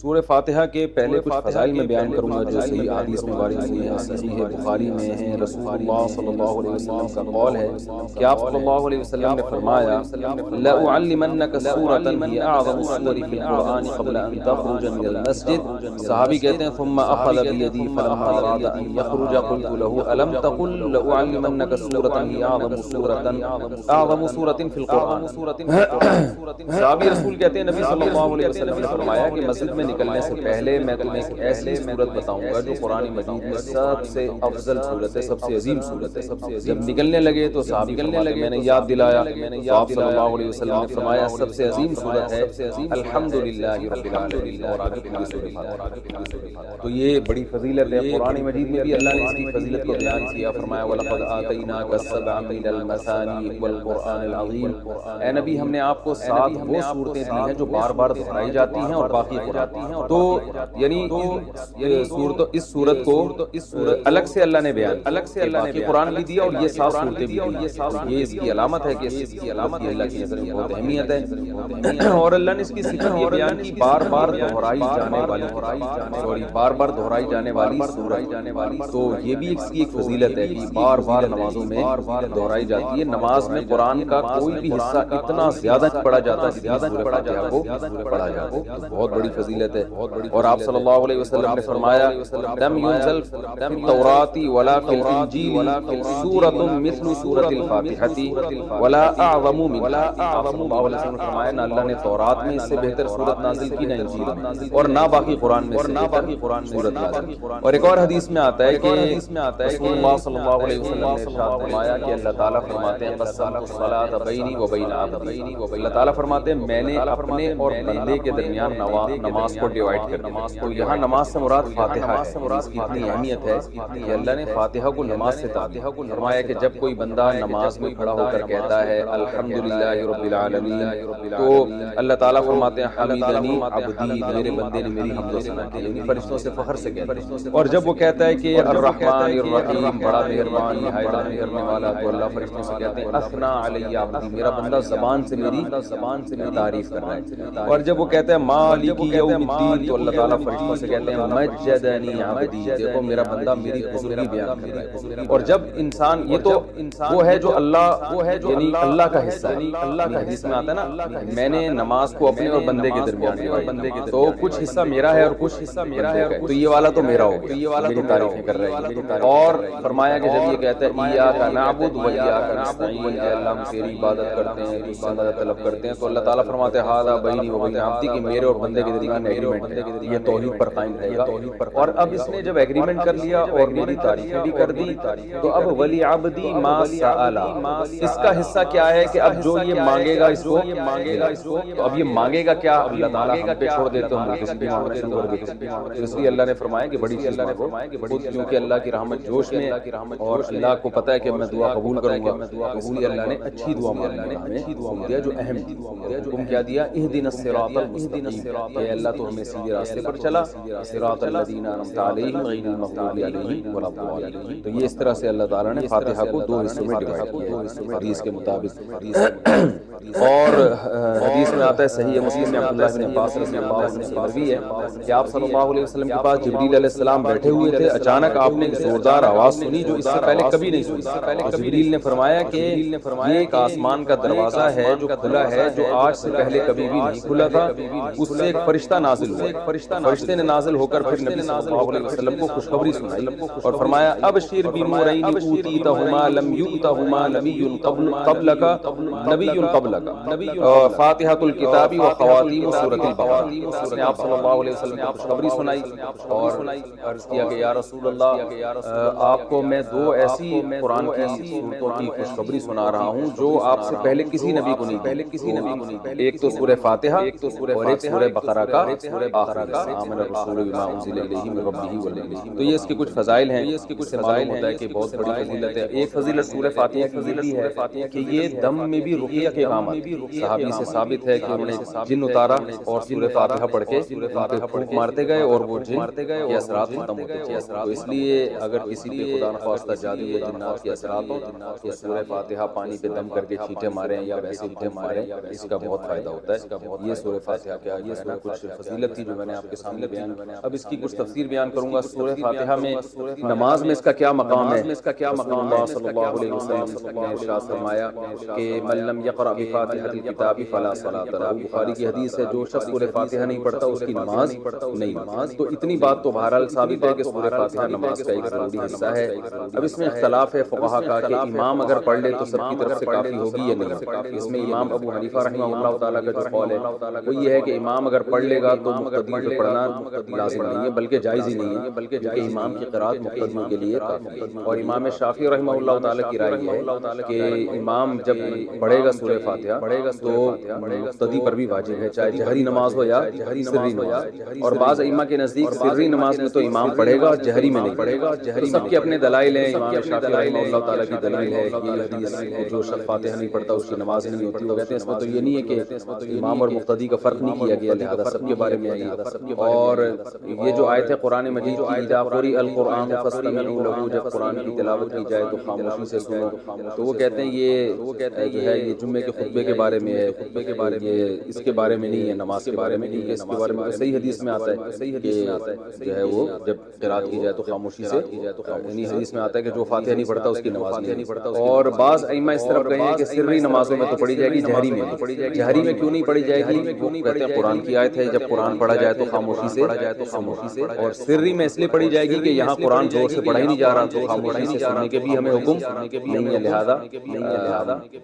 سورہ فاتحہ کے پہلے کچھ فضائل میں بیان کروں گا جو صحیح احادیث میں وارد ہوئے ہیں، صحیح بخاری میں ہیں۔ رسول اللہ صلی اللہ علیہ وسلم کا قول ہے کہ آپ صلی اللہ علیہ وسلم نے فرمایا لَأُعَلِّمَنَّكَ سُورَةً هِيَ أَعْظَمُ السُّوَرِ فِي الْقُرْآنِ قَبْلَ أَن تَخْرُجَ مِنَ الْمَسْجِدِ۔ صحابی کہتے ہیں ثم أخذ بيدي فلما أراد أن يخرج قلت له ألم تقل لأعلمنك سورة هي أعظم سورة في القرآن۔ صحابی رسول کہتے ہیں نبی صلی اللہ علیہ وسلم نے فرمایا کہ مسجد میں نکلنے سے پہلے میں تمہیں ایک ایسی صورت بتاؤں گا جو قرآن مجید میں سب سے افضل صورت ہے، سب سے عظیم صورت ہے۔ جب نکلنے لگے تو صحابی کہنے لگے، میں نے یاد دلایا تو آپ صلی اللہ علیہ وسلم نے فرمایا سب سے عظیم صورت ہے الحمدللہ رب العالمین، اور آگے پوری صورت۔ تو یہ بڑی فضیلت ہے، قرآن مجید میں بھی اللہ نے اس کی فضیلت کو بیان کیا، فرمایا وَلَقَدْ آتَيْنَاكَ سَبْعًا مِنَ الْمَثَانِي وَالْقُرْآنِ الْعَظِيمِ۔ اے نبی ہم نے آپ کو 7 وہ صورتیں دی ہیں جو بار بار دہرائی جاتی ہیں اور باقی قرآن۔ تو یعنی اس صورت کو الگ سے اللہ نے بیان، باقی قرآن بھی دیا اور یہ 7 صورتیں بھی دی۔ یہ اس کی علامت ہے کہ اس کی علامت اللہ کی نظر میں بہت اہمیت ہے، اور اللہ نے اس کی صفت یہ بیان کی بار بار دہرائی جانے والی سورت۔ تو یہ بھی اس کی ایک فضیلت ہے کہ بار بار نمازوں میں دہرائی جاتی ہے۔ نماز میں قرآن کا کوئی بھی حصہ اتنا زیادہ پڑھا جاتا ہے جتنا سورہ فاتحہ کو پڑھا جاتا ہے، بہت بڑی فضیلت ہے۔ اور آپ صلی اللہ علیہ وسلم نے فرمایا لم ينزل في التوراة ولا في الانجیل سورۃ مثل سورۃ الفاتحہ ولا اعظم منها۔ آپ صلی اللہ علیہ وسلم نے فرمایا نہ اللہ نے تورات میں اس سے بہتر سورت نازل کی، نہ انجیل میں، اور نہ باقی قرآن میں سے بہتر سورت نازل کی۔ اور ایک اور حدیث میں آتا ہے کہ رسول اللہ صلی اللہ علیہ وسلم نے ارشاد فرمایا کہ اللہ تعالیٰ فرماتے ہیں قسمت الصلاۃ بینی و بین عبدی۔ اللہ تعالیٰ فرماتے ہیں میں نے اپنے اور بندے کے درمیان نماز کو ڈیوائیڈ کر دیا۔ تو یہاں نماز سے مراد فاتحہ ہے، اس کی اتنی اہمیت ہے کہ اللہ نے فاتحہ کو نماز سے تعلق فرمایا کہ جب کوئی بندہ نماز میں کھڑا ہو کر کہتا ہے الحمدللہ رب العالمین تو اللہ تعالیٰ فرماتے ہیں حمیدنی عبدی، میرے بندے نے میری حمد و ثنا کی، یعنی فرشتوں سے فخر سے کہتے ہیں۔ اور جب وہ کہتا ہے کہ الرحمن الرحیم، بڑا مہربان نہایت رحم کرنے والا، تو اللہ فرشتوں سے کہتے ہیں اثنا علی عبدی، میرا بندہ زبان سے میری تعریف کر رہا ہے۔ اور جب وہ کہتا ہے مالک یوم الدین، تو اللہ تعالیٰ فرشتوں سے کہتے ہیں مجدنی عبدی، دیکھو میرا بندہ میری بزرگی بیان کر رہا ہے۔ اور جب انسان، یہ تو وہ ہے جو اللہ یعنی اللہ کا حصہ ہے، اللہ کا حدیث میں آتا ہے نا میں نے نماز کو اپنے اور بندے کے درمیان تو کچھ حصہ میرا ہے اور کچھ حصہ میرا ہے، تو یہ والا تو میرا ہو گیا، میری تعریفیں کر رہے ہیں۔ اور فرمایا کہ جب یہ کہتا ہے ایاک نعبد و ایاک نستعین، اے اللہ ہم تیری عبادت کرتے ہیں، تجھ سے مدد طلب کرتے ہیں، تو اللہ تعالیٰ فرماتے ہیں ھذا بینی و بین عبدی، کہ میرے اور بندے کے درمیان ایگریمنٹ ہے، یہ توحید پر قائم رہے گا۔ اور اب اس نے جب ایگریمنٹ کر لیا اور میری تعریفیں بھی کر دی، تو اب ولی عبدی ما سأل، اس کا حصہ کیا ہے کہ اب جو یہ مانگے گا اس کو تو اب یہ مانگے گا کیا، اب اللہ تعالیٰ ہم پہ چھوڑ دیتے ہوں گے، کسی بھی مانگنا شروع کر دیتے ہیں۔ تو اس لیے اللہ نے فرمایا کہ بڑی چیز مانگو، کیونکہ اللہ کی رحمت جوش میں، اور اللہ کو پتہ ہے کہ میں دعا قبول کروں گا، اس لیے اللہ نے اچھی دعا مانگی، ہمیں دیا جو اہم حکم کیا دیا اہدنا الصراط المستقیم، کہ اللہ تو ہمیں سیدھے راستے پر چلا، صراط الذین انعمت علیہم غیر المغضوب علیہم ولا الضالین۔ تو یہ اس طرح سے اللہ تعالیٰ نے فاتحہ کو 2 حصوں میں ڈیوائیڈ کیا حدیث کے مطابق۔ اور حدیث میں آتا ہے صحیح مسلم میں عبداللہ بن عباس رضی اللہ عنہ سے مروی ہے کہ آپ صلی اللہ علیہ وسلم کے پاس جبریل علیہ السلام بیٹھے ہوئے تھے، اچانک آپ نے ایک زوردار آواز سنی جو اس سے پہلے کبھی نہیں سنی۔ جبریل نے فرمایا کہ یہ ایک آسمان کا دروازہ ہے جو کھلا ہے، جو آج سے پہلے کبھی بھی نہیں کھلا تھا، اس سے ایک فرشتہ نازل ہوا، فرشتے نے نازل ہو کر پھر نبی صلی اللہ علیہ وسلم کو خوشخبری سنائی اور فرمایا ابشر بنورین اوتیتہما لم یؤتہما نبی قبلک فاتحۃ الکتاب و خواتیم سورۃ البقرہ۔ اس نے آپ صلی اللہ علیہ وسلم کو خوشخبری سنائی اور عرض کیا کہ یا رسول اللہ آپ کو میں 2 ایسی قرآن کی سورتوں کی خوشخبری سنا رہا ہوں جو آپ سے پہلے کسی نبی کو نہیں، ایک تو سورہ فاتحہ اور ایک سورہ بقرہ کا آخر کا آمن الرسول بما انزل الیہ من ربہ والمؤمنون۔ تو یہ اس کے کچھ فضائل ہیں، اس سے معلوم ہوتا ہے کہ بہت بڑی فضیلت ہے۔ ایک فضیلت سورہ فاتحہ کی یہ بھی ہے کہ یہ دم میں بھی رقیہ کے کام آتی ہے۔ صحابی سے ثابت ہے کہ انہوں نے جن اتارا اور سورہ فاتحہ پڑھ کے ان پہ پھونک مارتے گئے اور وہ جن کے اثرات ختم ہوتے تھے۔ تو اس لیے اگر کسی پہ خدا نخواستہ جادو یا جنات کے اثرات ہوں تو سورہ فاتحہ پانی پہ دم کر کے چھینٹے ماریں یا ویسے بھی ماریں، اس کا بہت فائدہ ہوتا ہے۔ یہ سورہ فاتحہ کیا ہے، اس میں کچھ فضیلت تھی جو میں نے آپ کے سامنے بیان. اب اس کی کچھ تفسیر بیان کروں گا. سورہ فاتحہ میں نماز میں اس کا کیا مقام ہے. رسول اللہ صلی اللہ علیہ وسلم نے ارشاد فرمایا کہ من لم یقرأ بفاتحۃ الکتاب فلا صلاۃ لہ. بخاری کی حدیث ہے جو شخص سورہ فاتحہ نہیں پڑھتا اس کی نماز نہیں. تو اتنی بات تو بہرحال ثابت ہے کہ سورہ فاتحہ نماز کا ایک ضروری حصہ ہے. اب اس میں اختلاف ہے فقہا کا کہ امام اگر پڑھ لے تو سب کی طرف سے کافی ہوگی یا نہیں. اس میں امام ابو حنیفہ رحمہ اللہ تعالیٰ کا جو قول ہے وہ یہ ہے کہ امام اگر پڑھ لے گا تو مقتدیوں پہ پڑھنا لازم نہیں ہے بلکہ جائز ہی نہیں ہے, بلکہ امام کی قرات مقتدیوں کے لیے کافی ہے. اور امام شافعی رحمہ اللہ تعالیٰ کی رائے یہ ہے کہ امام جب پڑھے گا سورہ فاتحہ تو مقتدی پر بھی واجب ہے, چاہے جہری نماز ہو یا سری نماز. اور بعض ائمہ کے نزدیک سری نماز میں تو امام پڑھے گا, جہری میں نہیں پڑھے گا. سب کے اپنے دلائل ہیں. امام شافعی رحمہ اللہ تعالیٰ کی دلیل ہے کہ یہ حدیث جو شخص فاتحہ نہیں پڑھتا اس کی نماز نہیں ہوتی. وہ کہتے ہیں اس میں تو یہ نہیں ہے کہ امام اور مقتدی کا فرق نہیں کیا گیا, لہذا سب کے بارے میں آئی. اور یہ جو آیت ہے قرآن مجید کی اذا قرئ القرآن فاستمعوا له, جب قرآن کی تلاوت کی جائے تو خاموشی سے سنو, تو وہ کہتے ہیں یہ جو ہے یہ جمعے کے خطبے کے بارے میں ہے, خطبے کے بارے میں اس کے بارے میں نہیں ہے, نماز کے بارے میں نہیں ہے. اس کے بارے میں صحیح حدیث میں آتا ہے کہ جو ہے وہ جب قرات کی جائے تو خاموشی سے, یعنی حدیث میں آتا ہے کہ جو فاتحہ نہیں پڑھتا اس کی نماز نہیں پڑھتا. اور بعض ائمہ اس طرف گئے ہیں کہ سری نمازوں میں تو پڑھی جائے گی, جہری میں نہیں. جہری میں کیوں نہیں پڑھی جائے گی؟ وہ کہتے ہیں قرآن کی آیت ہے جب قرآن پڑھا جائے تو خاموشی سے, اور سری میں اس لیے پڑھی جائے گی کہ یہاں قرآن زور سے پڑھا ہی نہیں جا رہا تو خاموشی سے سننے کے بھی ہمیں حکم نہیں ہے. لہذا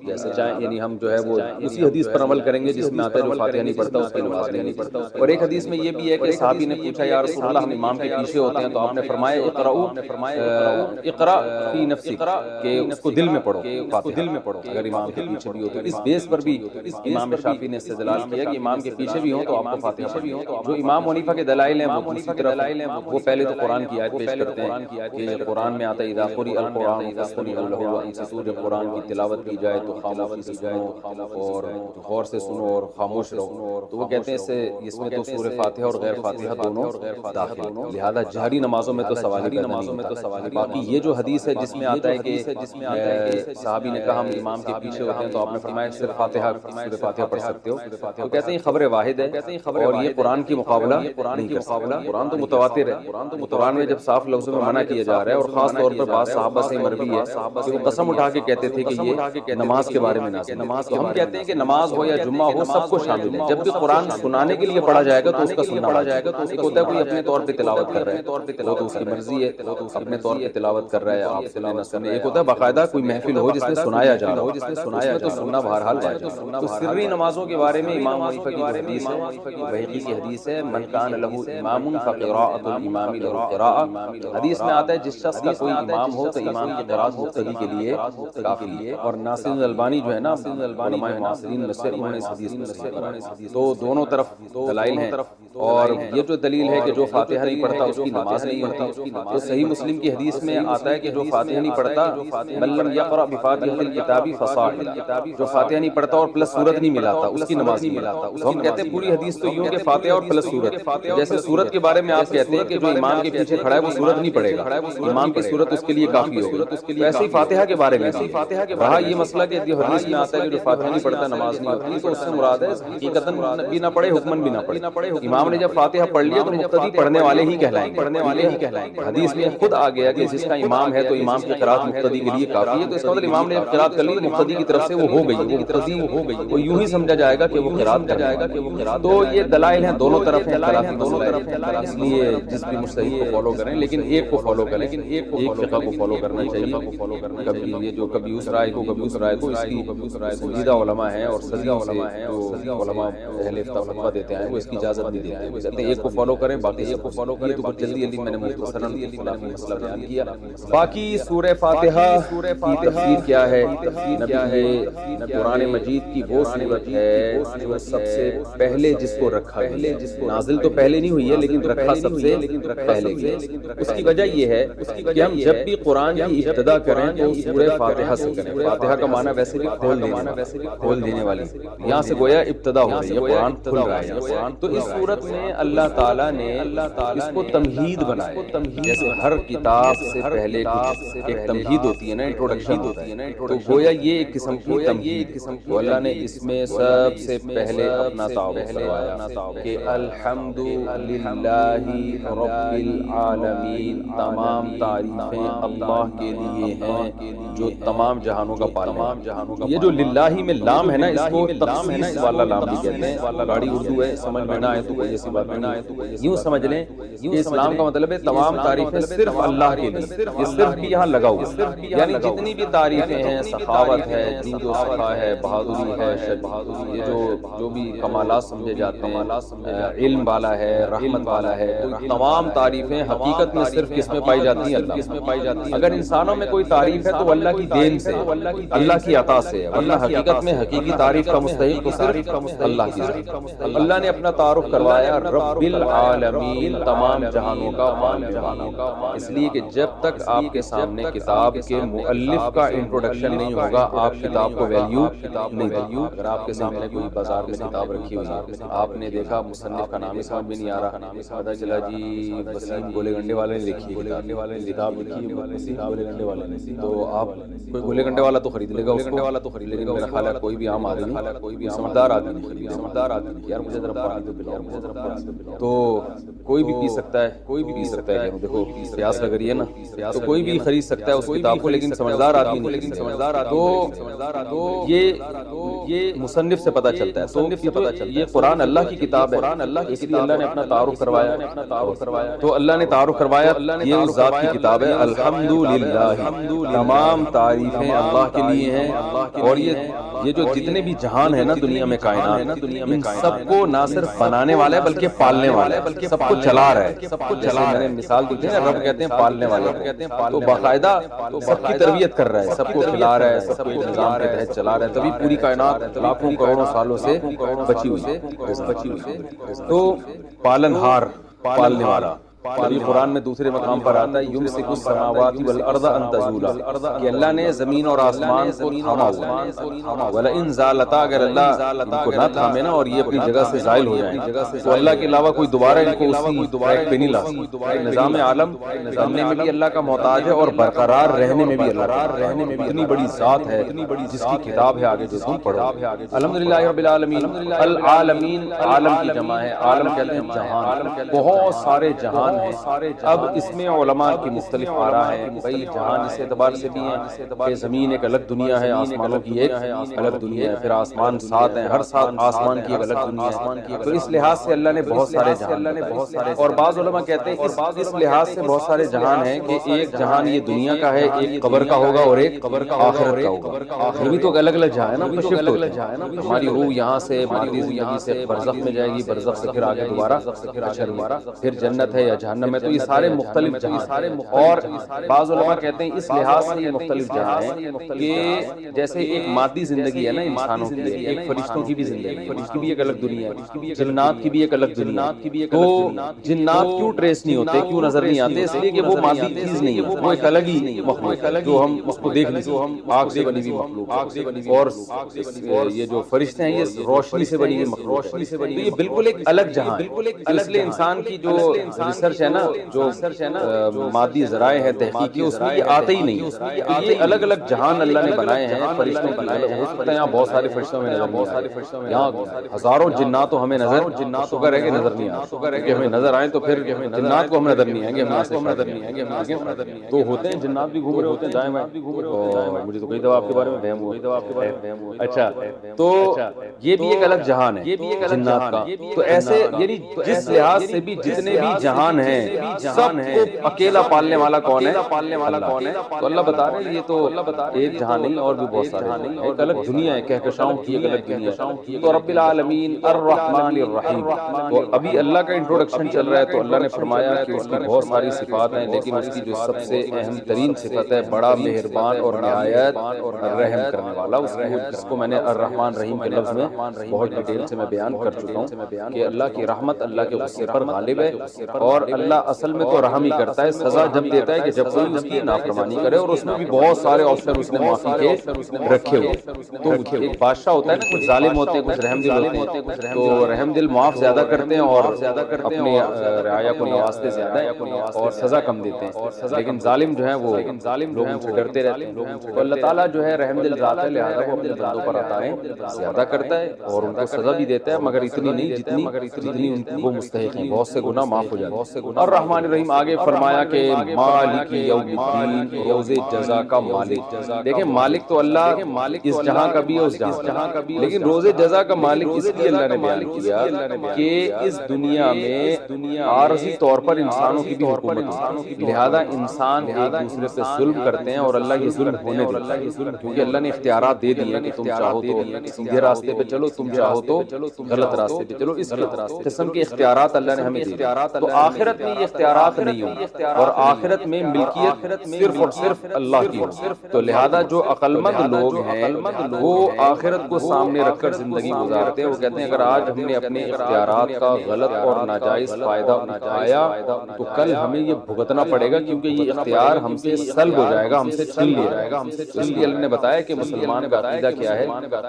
جیسے چاہیں یعنی ہم جو ہے وہ اسی حدیث پر عمل کریں گے جس میں آتا ہے جو فاتحہ نہیں پڑھتا اس کی نماز نہیں پڑھتا. اور ایک حدیث میں یہ بھی ہے کہ صحابی نے پوچھا یا رسول اللہ ہم امام کے پیچھے ہوتے ہیں تو آپ نے فرمایا اقرا فی نفسک, کہ اس کو دل میں پڑھو, دل میں پڑھو اگر امام کے پیچھے بھی ہو تو. اس بیس پر بھی امام شافعی نے استدلال کیا کہ امام کے پیچھے بھی ہوں تو آپ کو فاتحہ پڑھنی ہے. جو امام حنیفہ کے دلائل ہیں وہ پہلے تو قرآن کی آیت پیش کرتے ہیں کہ قرآن میں آتا ہے اذا قرئ القرآن فاستمعوا له وانصتوا, جب قرآن کی تلاوت کی جائے تو خاموشی سے سنو اور غور سے سنو اور خاموش رہو. تو وہ کہتے ہیں اس میں تو سورہ فاتحہ اور غیر فاتحہ دونوں داخل ہیں, لہذا جہری نمازوں میں تو سوال ہی نہیں. باقی یہ جو حدیث ہے جس میں آتا ہے کہ صحابی نے کہا ہم امام کے پیچھے ہوتے ہیں تو آپ نے فرمایا صرف فاتحہ پڑھ سکتے ہو, تو کہتے ہیں خبر واحد ہے اور یہ قرآن کی مقابلہ نہیں کر سکتا. قرآن تو متواتر ہے. قرآن میں جب صاف لفظوں میں منع کیا جا رہا ہے اور خاص طور پر بعض صحابہ سے مروی ہے کہ وہ قسم اٹھا کے کہتے تھے کہ یہ نماز کے بارے میں نازل ہے. تو ہم کہتے ہیں کہ نماز ہو یا جمعہ ہو سب کو شامل ہے. جب بھی قرآن سنانے کے لیے پڑھا جائے گا تو اس کا سننا پڑا جائے گا. تو ایک ہوتا ہے کوئی اپنے طور پہ تلاوت کر رہا ہے وہ تو اس کی مرضی ہے, اپنے طور پہ تلاوت کر رہا ہے, آپ سنیں نہ سنیں. ایک ہوتا ہے باقاعدہ کوئی محفل ہو جس میں سنایا جا رہا ہو, اس میں تو سننا بہرحال واجب ہے. تو سری نمازوں کے بارے میں امام حنیفہ کی حدیث ہے, بہقی کی حدیث ہے من کان لہ امام فقراءۃ الامام لہ قراءۃ. حدیث میں آتا ہے جس شخص کا کوئی امام ہو تو امام کی قرات مقتدی کے لیے کافی ہے. اور ناصر الالبانی جو ہے نا علماء معاصرین میں سے انہوں نے اس حدیث کو صحیح قرار. تو دونوں طرف دلائل ہیں. اور یہ جو دلیل ہے کہ جو فاتحہ نہیں پڑھتا اس کی نماز نہیں ہوتی, تو صحیح مسلم کی حدیث میں آتا ہے کہ جو فاتحہ نہیں پڑھتا من لم یقرأ بفاتحۃ الکتاب فصاعدا, جو فاتحہ نہیں پڑھتا اور پلس سورت نہیں ملاتا اس کی نماز نہیں ملاتا. تو ہم کہتے ہیں پوری حدیث تو یوں کہ فاتحہ اور پلس سورت. جیسے سورت کے بارے میں آپ کہتے ہیں کہ جو امام کے پیچھے کھڑا ہے وہ سورت نہیں پڑھے گا, امام کی سورت اس کے لیے کافی ہوگی. ویسے ہی فاتحہ کے بارے میں رہا یہ مسئلہ کہ جو حدیث میں آتا ہے کہ جو فاتحہ نہیں پڑھتا نماز نہیں ہوتی, تو اس سے مراد ہے حقیقتاً بھی نہ پڑھے حکماً بھی نہ پڑھے. امام نے جب فاتحہ پڑھ لیا تو مقتدی پڑھنے والے ہی کہلائیں گے. حدیث میں خود آ گیا کہ جس کا امام ہے تو امام کی قرات مقتدی کے لیے کافی ہے. تو اس کا مطلب امام نے جب قرات کر لی مقتدی کی طرف سے وہ ہو گئی, وہ یوں ہی سمجھا جائے گا کہ وہ قرات کر جائے گا. تو یہ دلائل ہیں دونوں طرف ہیں, اس لیے جس بھی مجتہد کو فالو کریں لیکن ایک کو فالو کریں, ایک فقہ کو فالو کرنا چاہیے. کبھی یہ جو کبھی اس رائے کو اس کی سنجیدہ علماء ہیں اور صدیوں سے جو علماء اہل فتویٰ دیتے ہیں وہ اس کی اجازت نہیں دیتے ہیں. وہ کہتے ہیں ایک کو فالو کریں باقی سب کو فالو کریں. تو کچھ جلدی میں نے مختصراً خلافی مسئلہ بیان کیا. باقی سورہ فاتحہ کی تفسیر کیا ہے؟ قرآن مجید کی وہ سورت ہے جو سب سے پہلے جس کو رکھا گیا, نازل تو پہلے نہیں ہوئی ہے لیکن رکھا سب سے پہلے گیا. اس کی وجہ یہ ہے کہ ہم جب بھی قرآن کی ابتدا کریں تو سورہ فاتحہ سے کریں. فاتحہ کا معنی ویسے بھی کھول دینے والی, یہاں سے گویا ابتدا ہو رہی ہے, قرآن کھل رہا ہے. تو اس سورت میں اللہ تعالیٰ نے اس کو تمہید بنایا، جیسے ہر کتاب سے پہلے ایک تمہید ہوتی ہے نا، انٹروڈکشن ہوتا ہے، تو گویا یہ ایک قسم کی تمہید، تو اللہ نے اس میں سب سے پہلے اپنا تعارف کروایا کہ الحمد للہ رب العالمین، تمام تعریفیں اللہ کے لیے ہیں جو تمام جہانوں کا پالنے۔ یہ جو للہ میں لام ہے نا، اس کو تخصیص والا لام بھی کہتے ہیں، بڑی اردو ہے، سمجھ میں نہ آئے تو کوئی ایسی بات نہیں، یوں سمجھ لیں کہ اسلام کا مطلب ہے تمام تعریفیں صرف اللہ کے لیے، یہ صرف بھی یہاں لگا ہوا ہے، یعنی جتنی بھی تعریفیں ہیں، سخاوت ہے، جود و سخا ہے، بہادری ہے، یہ جو بھی کمالات سمجھے جاتے ہیں، علم والا ہے، رحمت والا ہے، تو تمام تعریفیں حقیقت میں صرف کس میں پائی جاتی ہیں؟ اللہ میں۔ اگر انسانوں میں کوئی تعریف ہے تو اللہ کی دین سے، اللہ کی عطا سے، ورنہ حقیقت میں حقیقی تعریف کا مستحق تو صرف اللہ کی ہے۔ اللہ نے اپنا تعارف کروایا رب العالمین، تمام جہانوں کا پالنے والا، اس لیے کہ جب تک آپ کے سامنے کتاب کے مؤلف کا انٹروڈکشن نہیں ہوگا، آپ کتاب کو ویلیو نہیں دیں۔ اگر آپ کے سامنے کوئی بازار میں کتاب رکھی ہوئی ہے، آپ نے دیکھا مصنف کا نام سمجھ میں نہیں آ رہا، پتہ چلا جی وسیم گولے گنڈے والے نے لکھی ہے، کتاب لکھی ہے وسیم گولے گنڈے والے نے، تو آپ کوئی گولے گنڈے والا تو خرید لے گا اس کو، لیکن میرا خیال ہے کوئی بھی عام آدمی، کوئی بھی سمجھدار آدمی نہیں، سمجھدار آدمی یار مجھے ذرا پانی تو پلاؤ، مجھے ذرا پانی تو پلاؤ، تو کوئی بھی پی سکتا ہے، کوئی بھی پی سکتا ہے، دیکھو پیاس لگ رہی ہے نا، تو کوئی بھی خرید سکتا ہے اس کتاب کو، لیکن سمجھدار آدمی نہیں، لیکن سمجھدار تو یہ مصنف سے پتہ چلتا ہے، تو یہ قرآن اللہ کی کتاب ہے، اس لیے اللہ نے اپنا تعارف کروایا، تو اللہ نے تعارف کروایا یہ اس ذات کی کتاب ہے، الحمدللہ، تمام تعریفیں اللہ کے لیے ہیں، اور یہ جو جتنے بھی جہان ہے نا دنیا میں، کائنات، ان سب کو نہ صرف بنانے والا ہے بلکہ پالنے والا ہے، سب کو چلا رہا ہے، سب کو چلا رہا ہے، مثال دیتے ہیں رب کہتے ہیں پالنے والا، تو باقاعدہ سب کی تربیت کر رہا ہے، سب کو کھلا رہا ہے، سب کو ایک نظام کے تحت چلا رہا ہے، تبھی پوری کائنات لاکھوں کروڑوں سالوں سے بچی ہوئی ہے، تو پالن ہار، پالنے والا، ابھی قرآن میں دوسرے مقام پر آتا ہے یمسک السماوات والارض ان تزولا، کہ اللہ نے زمین اور آسمان کو تھاما ہوا ہے، ولئن زالتا، اگر اللہ ان کو نہ تھامے نا اور یہ اپنی جگہ سے زائل ہو جائیں تو اللہ کے علاوہ کوئی دوبارہ ان کو اسی ٹریک پہ نہیں لا سکتا۔ نظام عالم بننے میں بھی اللہ کا محتاج ہے اور برقرار رہنے میں بھی اللہ، اتنی بڑی ذات ہے جس کی کتاب ہے آگے جو ہم پڑھو، الحمدللہ رب العالمین، العالمین عالم کی جمع ہے، عالم کہتے ہیں جہان، بہت سارے جہان ہیں، اب اس میں علماء کی مختلف آراء ہیں، بھئی جہان اس اعتبار سے بھی ہیں کہ زمین ایک الگ دنیا ہے، آسمانوں کی ایک الگ دنیا ہے، پھر آسمان سات ہیں، ہر سات آسمان کی ایک الگ دنیا ہے، تو اس لحاظ سے اللہ نے بہت سارے جہان، اور بعض علماء کہتے ہیں اس لحاظ سے بہت سارے جہان ہیں کہ ایک جہان یہ دنیا کا ہے، ایک قبر کا ہوگا اور ایک آخرت کا ہوگا، یہ بھی تو الگ الگ جہان ہے نا، تو شفٹ ہوتے ہیں، ہماری روح یہاں سے مادی زندگی سے برزخ میں جائے گی، برزخ سے پھر آگے دوبارہ پھر جنت ہے یا جہنم ہے، تو یہ سارے مختلف جہان، اور بعض علماء کہتے ہیں اس لحاظ سے یہ مختلف جہان ہیں کہ جیسے ایک مادی زندگی ہے نا انسانوں کی، ایک فرشتوں کی بھی زندگی، اس کی بھی ایک الگ دنیا ہے، جنات کی بھی ایک الگ دنیا، تو جنات کیوں ٹریس نہیں ہوتے، کیوں نظر نہیں آتے؟ اس لیے کہ وہ مادی چیز نہیں ہے، وہ ایک الگ ہی مخلوق ہے جو ہم اس کو دیکھ نہیں سکتے، آگ سے بنی ہوئی مخلوق، اور یہ جو فرشتے ہیں یہ روشنی سے بنی ہوئی مخلوق، تو یہ بالکل ایک الگ جہان ہے، اس لیے انسان کی جو ریسرچ ہے نا، جو مادی ذرائع ہے تحقیقی، اس میں یہ آتے ہی نہیں، یہ الگ الگ جہان اللہ نے بنائے ہیں، فرشتوں بنائے ہیں، ہو سکتا ہے یہاں بہت سارے فرشتوں میں نظر نہیں آئے، یہاں ہزاروں جنات تو ہمیں نظر، شکر ہے کہ نظر نہیں آئے، کہ ہمیں نظر آئیں تو پھر جنات کو ہم نظر نہیں آئیں گے، ہم نظر نہیں آئیں گے، تو ہوتے ہیں جنات بھی گھوم رہے ہوتے ہیں دائیں بائیں، مجھے تو کئی دفعہ آپ کے بارے میں وہم ہوا، اچھا تو یہ بھی ایک الگ جہان ہے جنات کا، تو ایسے یعنی جس لحاظ سے بھی جتنے بھی جہان ہیں سب کو اکیلا پالنے والا کون ہے؟ تو اللہ بتا رہے ہیں یہ تو ایک جہان نہیں اور بھی بہت سارے، ایک الگ دنیا ہے، کہکشاؤں کی ایک الگ دنیا، تو رب العالمین الرحمن الرحیم، تو ابھی اللہ کا انٹروڈکشن چل رہا ہے، تو اللہ نے فرمایا کہ اس کی بہت ساری صفات ہیں، لیکن اس کی جو سب سے اہم ترین صفت ہے بڑا مہربان اور نہایت رحم کرنے والا، اس کو میں نے الرحمن رحیم کے لفظ میں بہت ڈیٹیل سے میں بیان کر چکا ہوں کہ اللہ کی رحمت اللہ کے غصے پر غالب ہے، اور اور اللہ اصل میں تو رحم ہی کرتا ہے، سزا جب دیتا ہے کہ جب کوئی اس کی نافرمانی کرے، اور اس میں بھی بہت سارے آپشن اس نے معافی کے رکھے ہوئے۔ تو ایک بادشاہ ہوتا ہے نا، کچھ ظالم ہوتے ہیں، کچھ رحم دل ہوتے ہیں، تو رحم دل معاف زیادہ کرتے ہیں اور اپنی رعایا کو نوازتے زیادہ ہیں اور سزا کم دیتے ہیں، لیکن ظالم جو ہے وہ لوگوں سے ڈرتے رہتے ہیں۔ تو اللہ تعالیٰ جو ہے رحم دل ذات ہے، لہٰذا وہ اپنے بندوں پر عطائیں زیادہ کرتا ہے اور ان کو سزا بھی دیتا ہے، مگر اتنی نہیں جتنی ان کو مستحق ہیں، بہت سے گناہ معاف ہو جاتے ہیں۔ اور الرحمن الرحیم آگے فرمایا کہ مالک یوم الدین، روز جزا کا مالک۔ دیکھیں مالک تو اللہ اس جہاں کا بھی ہے، اس جہاں کا بھی، لیکن روز جزا کا مالک اس لیے اللہ نے بیان کیا کہ اس دنیا میں عارضی طور پر انسانوں کی بھی حکومت ہے، لہذا انسان ایک دوسرے پہ ظلم کرتے ہیں اور اللہ یہ ظلم ہونے دیتا ہے، کیونکہ اللہ نے اختیارات دے دیے کہ تم چاہو تو سیدھے راستے پہ چلو، تم چاہو تو غلط راستے پہ چلو، اس قسم کے اختیارات اللہ نے ہمیں دیے۔ تو آخرت میں یہ اختیارات نہیں ہوں گے، اور آخرت میں ملکیت صرف اور صرف اللہ کی ہوگی۔ تو لہذا جو عقل مند لوگ ہیں وہ آخرت کو سامنے رکھ کر زندگی گزارتے ہیں، وہ کہتے ہیں اگر آج ہم نے اپنے اختیارات کا غلط اور ناجائز فائدہ اٹھایا تو کل ہمیں یہ بھگتنا پڑے گا، کیونکہ یہ اختیار ہم سے سلب ہو جائے گا، ہم سے چھین لیا جائے گا۔ اس لیے اللہ نے بتایا کہ مسلمان کا عقیدہ کیا ہے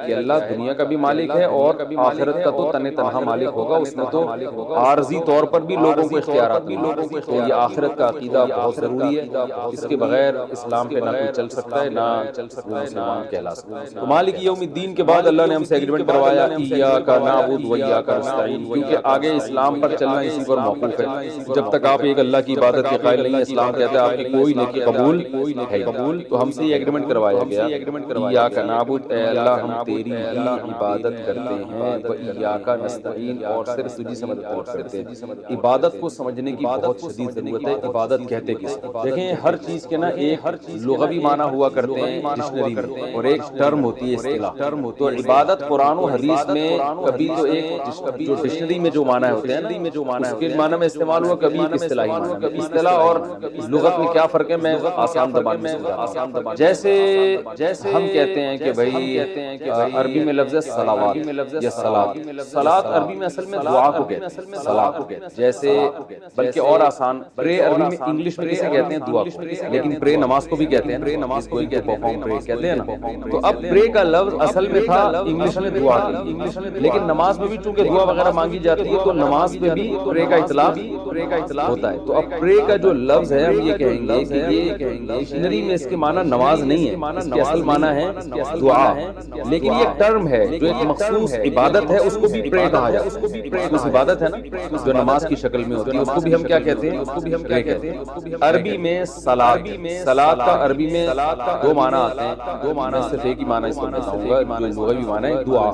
کہ اللہ دنیا کا بھی مالک ہے اور آخرت کا تو تنہا مالک ہوگا، اس میں تو عارضی طور پر بھی لوگوں کو اختیارات بھی، تو یہ آخرت کا عقیدہ بہت ضروری ہے، اس کے بغیر اسلام پہ نہ کوئی چل سکتا ہے، نہ مسلمان کہلا سکتا ہے۔ تو مالک یوم الدین کے بعد اللہ نے ہم سے ایگریمنٹ کروایا ایاک نعبد و ایاک نستعین، کیونکہ آگے اسلام پر چلنا اسی پر موقوف ہے۔ جب تک آپ ایک اللہ کی عبادت کے قائل نہیں ہیں، اسلام کہتا ہے آپ کی کوئی نیکی قبول ہے، تو ہم سے یہ ایگریمنٹ کروایا گیا ایاک نعبد، اے اللہ ہم تیری ہی عبادت کرتے ہیں، و ایاک نستعین، اور صرف تجھی سے مدد طلب کرتے ہیں۔ عبادت کو سمجھنے کی بہت شدید ضرورت ہے، عبادت کہتے کس کو؟ دیکھیں ہر چیز کے نا ایک لغوی معنی ہوا کرتے ہیں ڈکشنری میں، اور ایک ٹرم ہوتی ہے اصطلاح۔ تو عبادت قرآن و حدیث میں کبھی تو ایک جو ڈکشنری میں جو معنی ہوتے ہیں اس کے معنی میں استعمال ہوا، کبھی ایک اصطلاحی معنی میں۔ اصطلاح اور لغت میں کیا فرق ہے میں آسان زبان میں سمجھاتا ہوں۔ جیسے ہم کہتے ہیں کہ بھائی عربی میں لفظ ہے صلوات یا صلاۃ، صلاۃ عربی میں اصل میں دعا کو کہتے ہیں، صلاۃ جیسے، بلکہ اور آسان پرے عربی میں انگلش میں کسے کہتے ہیں؟ دعا کو، لیکن پرے نماز کو بھی کہتے ہیں، پرے نماز کو ہی کہتے ہیں نا۔ تو اب پرے کا لفظ اصل میں تھا انگلش میں دعا کی، لیکن نماز میں بھی چونکہ دعا وغیرہ مانگی جاتی ہے تو نماز میں بھی پرے کا اطلاق ہوتا ہے۔ تو اب پرے کا جو لفظ ہے ہم یہ کہیں گے کہ یہ ڈکشنری میں اس کے معنی نماز نہیں ہے، اس کے اصل معنی ہے دعا، لیکن یہ ٹرم ہے جو ایک مخصوص عبادت ہے، اس کو بھی پرے کہا جاتا ہے۔ اس عبادت ہے نا جو نماز کی شکل میں ہوتی ہے، اس کو بھی ہم کیا کہتے ہیں؟ اس کو بھی ہم پرے کہتے ہیں۔ عربی میں صلاۃ، صلاۃ کا عربی میں دو معنی آتے ہیں، دو معنی صرف ایک ہی معنی اس کو بتاؤں گا، جو لغوی معنی ہے دعا،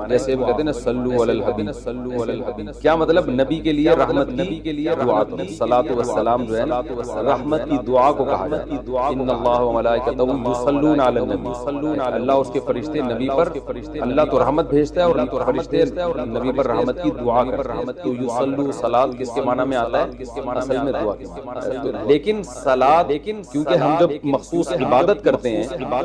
جیسے ہم کہتے ہیں نا صلو علی الحبیب، کیا مطلب؟ نبی کے لیے رحمت کی دعا، صلاۃ و السلام جو ہے نا رحمت کی دعا کو کہا جاتا ہے۔ ان اللہ و ملائکتہ یصلون علی النبی، اللہ اس کے فرشتے نبی پر، اللہ تو رحمت بھیجتا ہے اور فرشتے نبی پر رحمت کی دعا کرتے ہیں۔ تو یصلو صلاۃ کس کے معنی میں آتا ہے؟ اصل میں دعا کے معنی۔ لیکن صلاۃ کیونکہ ہم جب مخصوص عبادت کرتے ہیں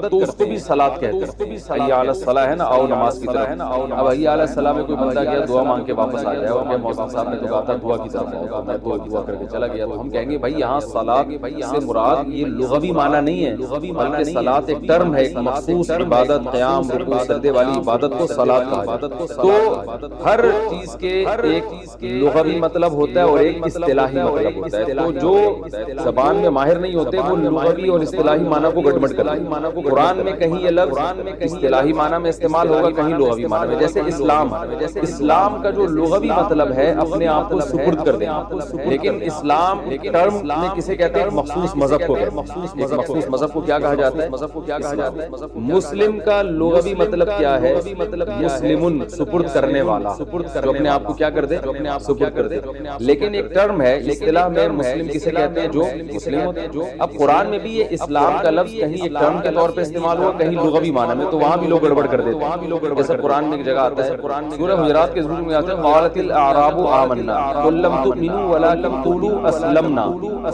تو اس کو بھی صلاۃ کہتے ہیں، حی علی الصلاۃ ہے نا، آؤ نماز کی طرف۔ اب حی علی الصلاۃ میں کوئی بندہ گیا دعا مانگ کے واپس آ جائے اور کہ مولانا صاحب نے تو کہا تھا دعا کی طرف آؤ، میں تو دعا کر کے چلا گیا، تو ہم کہیں گے بھائی یہاں صلاۃ سے مراد یہ لغوی معنی نہیں ہے، بلکہ صلاۃ ایک ٹرم ہے، ایک مخصوص عبادت، قیام رکوع سجدے والی عبادت کو صلاۃ کہا جاتا ہے۔ تو ہر چیز کے ایک لغوی مطلب ہوتا ہے اور ایک اصطلاحی مطلب ہوتا ہے، تو جو زبان میں ماہر نہیں ہوتے وہ لغوی اور اصطلاحی معنی کو گڑبڑ کرتے ہیں۔ قرآن میں کہیں یہ لفظ اصطلاحی معنی میں استعمال ہوگا، کہیں لغوی معنی میں، جیسے اسلام، اسلام کا جو لغوی مطلب ہے اپنے آپ کو سپرد کر دینا، لیکن اسلام ٹرم میں کسے کہتے ہیں؟ ایک مخصوص مذہب کو کہتے ہیں۔ ایک مخصوص مذہب کو کیا کہا جاتا ہے؟ مسلم کا لغوی مطلب کیا ہے؟ مسلمن، سپرد کرنے والا، جو اپنے آپ کو کیا کر دے؟ سپرد کر دے۔ لیکن ایک ٹرم ہے اصطلاح میں مسلم کسے کہتے ہیں؟ جو مسلم ہوتے ہیں۔ اب قرآن میں بھی یہ اسلام کا لفظ کہیں ایک ٹرم کے طور پہ استعمال ہوا، کہیں لغوی معنی میں، تو وہاں بھی لوگ گڑبڑ کر دیتے ہیں۔ جیسے قرآن میں ایک جگہ آتا ہے، سورہ حجرات کے ضرور میں آتا ہے قالت الاعراب آمنا قل لم تؤمنوا ولکن قولوا اسلمنا،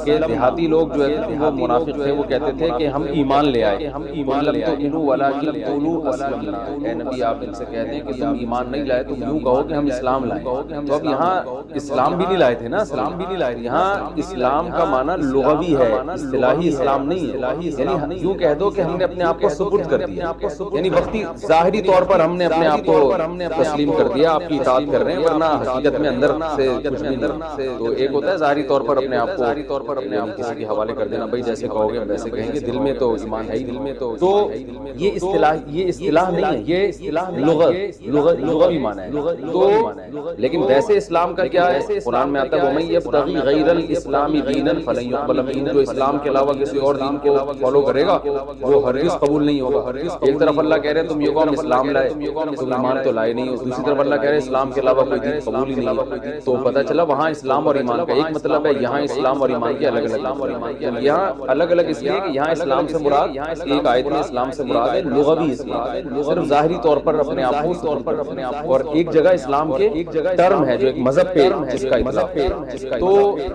کہ دیہاتی لوگ جو ہے وہ منافق تھے، وہ کہتے تھے کہ ہم ایمان لے آئے، قل لم تؤمنوا ولکن قولوا اسلمنا، اے نبی آپ ان سے کہتے ہیں کہ تم ایمان نہیں لائے، تم یوں کہو کہ ہم اسلام لائے۔ تو اب یہاں اسلام بھی نہیں لائے تھے نا، اسلام بھی نہیں لائے. یہاں اسلام کا معنی لغوی ہے، اصطلاحی اسلام نہیں ہے. یعنی یوں کہہ دو کہ ہم نے اپنے آپ کو سپرد کر دیا، یعنی وقتی ظاہری طور پر ہم نے اپنے آپ کو تسلیم کر دیا، آپ کی اطاعت کر رہے ہیں، ورنہ حقیقت میں اندر سے کچھ نہیں. تو ایک ہوتا ہے ظاہری طور پر اپنے آپ کو کسی کے حوالے کر دینا، بھائی جیسے کہو گے ویسے کہیں گے، دل میں تو ایمان ہے ہی دل میں. تو یہ اصطلاح نہیں ہے، یہ لغوی معنی ہے. تو لیکن ویسے اسلام کا کیا ہے؟ قرآن میں آتا ہے وَمَن يَبْتَغِ غَيْرَ الْإِسْلَامِ دِينًا فَلَن يُقْبَلَ مِنْهُ. جو اسلام کے علاوہ کسی اور دین کو فالو کرے گا وہ ہرگز قبول نہیں ہوگا. ایک طرف اللہ کہہ رہے ہیں تم یہ قوم اسلام لائے، تم ایمان تو لائے نہیں ہو. دوسری طرف اللہ کہہ رہے ہیں اسلام کے علاوہ کوئی دین قبول ہی نہیں ہے. تو پتہ چلا وہاں اسلام اور ایمان کا ایک مطلب ہے، یہاں اسلام اور ایمان کے الگ الگ. یہاں الگ الگ اس لیے کہ یہاں اسلام سے مراد ایک آیت میں اسلام سے مراد ہے لغوی اسلام، صرف ظاہری طور پر اپنے آپ کو، اور ایک جگہ اسلام کے ٹرم ہے جو ایک مذہب پہ جس کا اطلاق. تو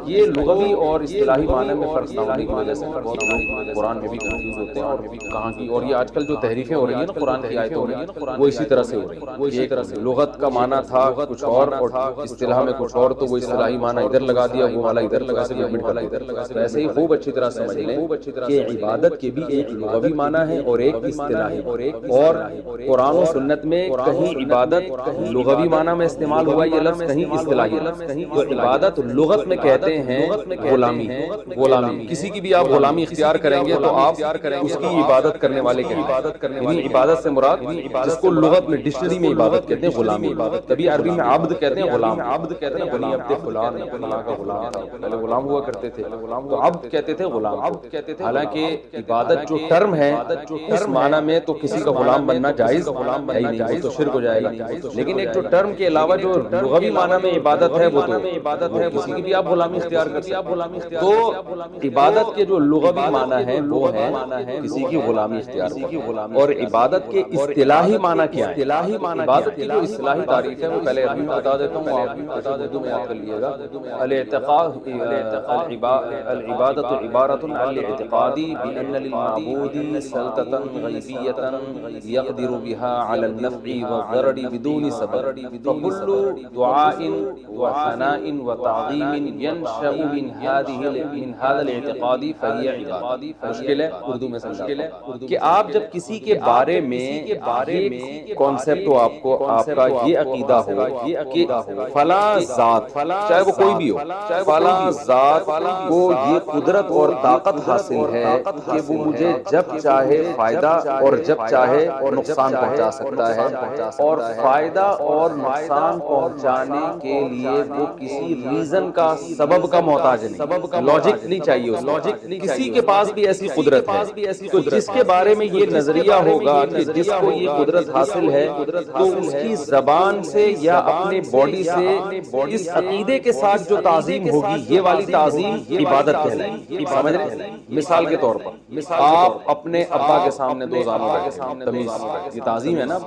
یہ لغوی اور اصطلاحی معنی میں فرق نہ ہونے کی وجہ سے بہت لوگ قرآن میں بھی کنفیوز ہوتے ہیں، اور کہاں کی، اور یہ آج کل جو تحریفیں ہو رہی ہیں نا قرآن کی آیتوں میں، وہ اسی طرح سے ہو رہی ہیں. اسی طرح سے لغت کا معنی تھا کچھ اور اصطلاح میں کچھ اور، تو وہ اصطلاحی معنی ادھر لگا دیا، وہ والا ادھر لگا دیا. تو ایسے ہی خوب اچھی طرح سمجھ لیں کہ عبادت کے بھی ایک لغوی معنی ہے اور ایک اصطلاحی. اور قرآن و سنت میں کہیں عبادت لغوی معنی میں استعمال ہوا یہ لفظ، کہیں اصطلاحی لفظ. تو عبادت لغت میں کہتے ہیں غلامی. کسی کی بھی آپ غلامی اختیار کریں گے تو آپ اس کی عبادت کرنے والے کے یعنی عبادت سے مراد جس کو لغت میں ڈکشنری میں عبادت کہتے ہیں غلامی. تبھی عربی میں عبد کہتے ہیں غلام. عبد کہتے ہیں غلام، عبد فلان فلاں کا غلام تھا، پہلے غلام ہوا کرتے تھے تو عبد کہتے تھے غلام. حالانکہ عبادت جو ٹرم ہے اس معنی میں تو کسی کا غلام بننا جائز ہے ہی نہیں، تو شرک ہو جائے گا. لیکن ایک جو ٹرم کے علاوہ جو لغوی معنی میں عبادت ہے وہ تو کسی کی بھی آپ غلامی اختیار کرتے ہیں. تو عبادت کے جو لغوی معنی ہے وہ ہے کسی کی غلامی اختیار کرنا. اور عبادت کے اصطلاحی معنی کیا ہے؟ عبادت کی جو اصطلاحی تعریف ہے وہ پہلے ابھی میں بتا دیتا ہوں، آپ اردو میں یاد کر لیے گا. العبادت عبارت عن الاعتقاد بأن للمعبود سلطة غیبیة يقدر بها على النفع والضرر بدون سبب، فكل دعاء وثناء وتعظیم ينشأ من هذا الاعتقاد فهي عبادت. مشکل ہے اردو میں سمجھا کہ آپ جب کسی کے بارے میں یہ کانسیپٹ ہو، آپ کا یہ عقیدہ ہو کہ فلاں ذات چاہے وہ کوئی بھی ہو، فلاں ذات کو یہ قدرت اور طاقت حاصل ہے کہ وہ مجھے جب چاہے فائدہ اور جب چاہے نقصان پہنچا سکتا ہے، اور فائدہ اور نقصان پہنچانے کے لیے وہ کسی ریزن کا، سبب کا محتاج نہیں. لاجک نہیں چاہیے اس لاجک. کسی کے پاس بھی ایسی قدرت ہے تو جس کے بارے میں یہ نظریہ ہوگا کہ جس کو یہ قدرت حاصل ہے تو اس کی زبان سے یا اپنے باڈی سے اس عقیدے کے ساتھ جو تعظیم ہوگی یہ والی تعظیم عبادت کہلائے گی. سمجھ رہے ہیں؟ مثال کے طور پر آپ اپنے ابا کے سامنے دو زانوں بیٹھے تمیز، یہ تعظیم ہے نا.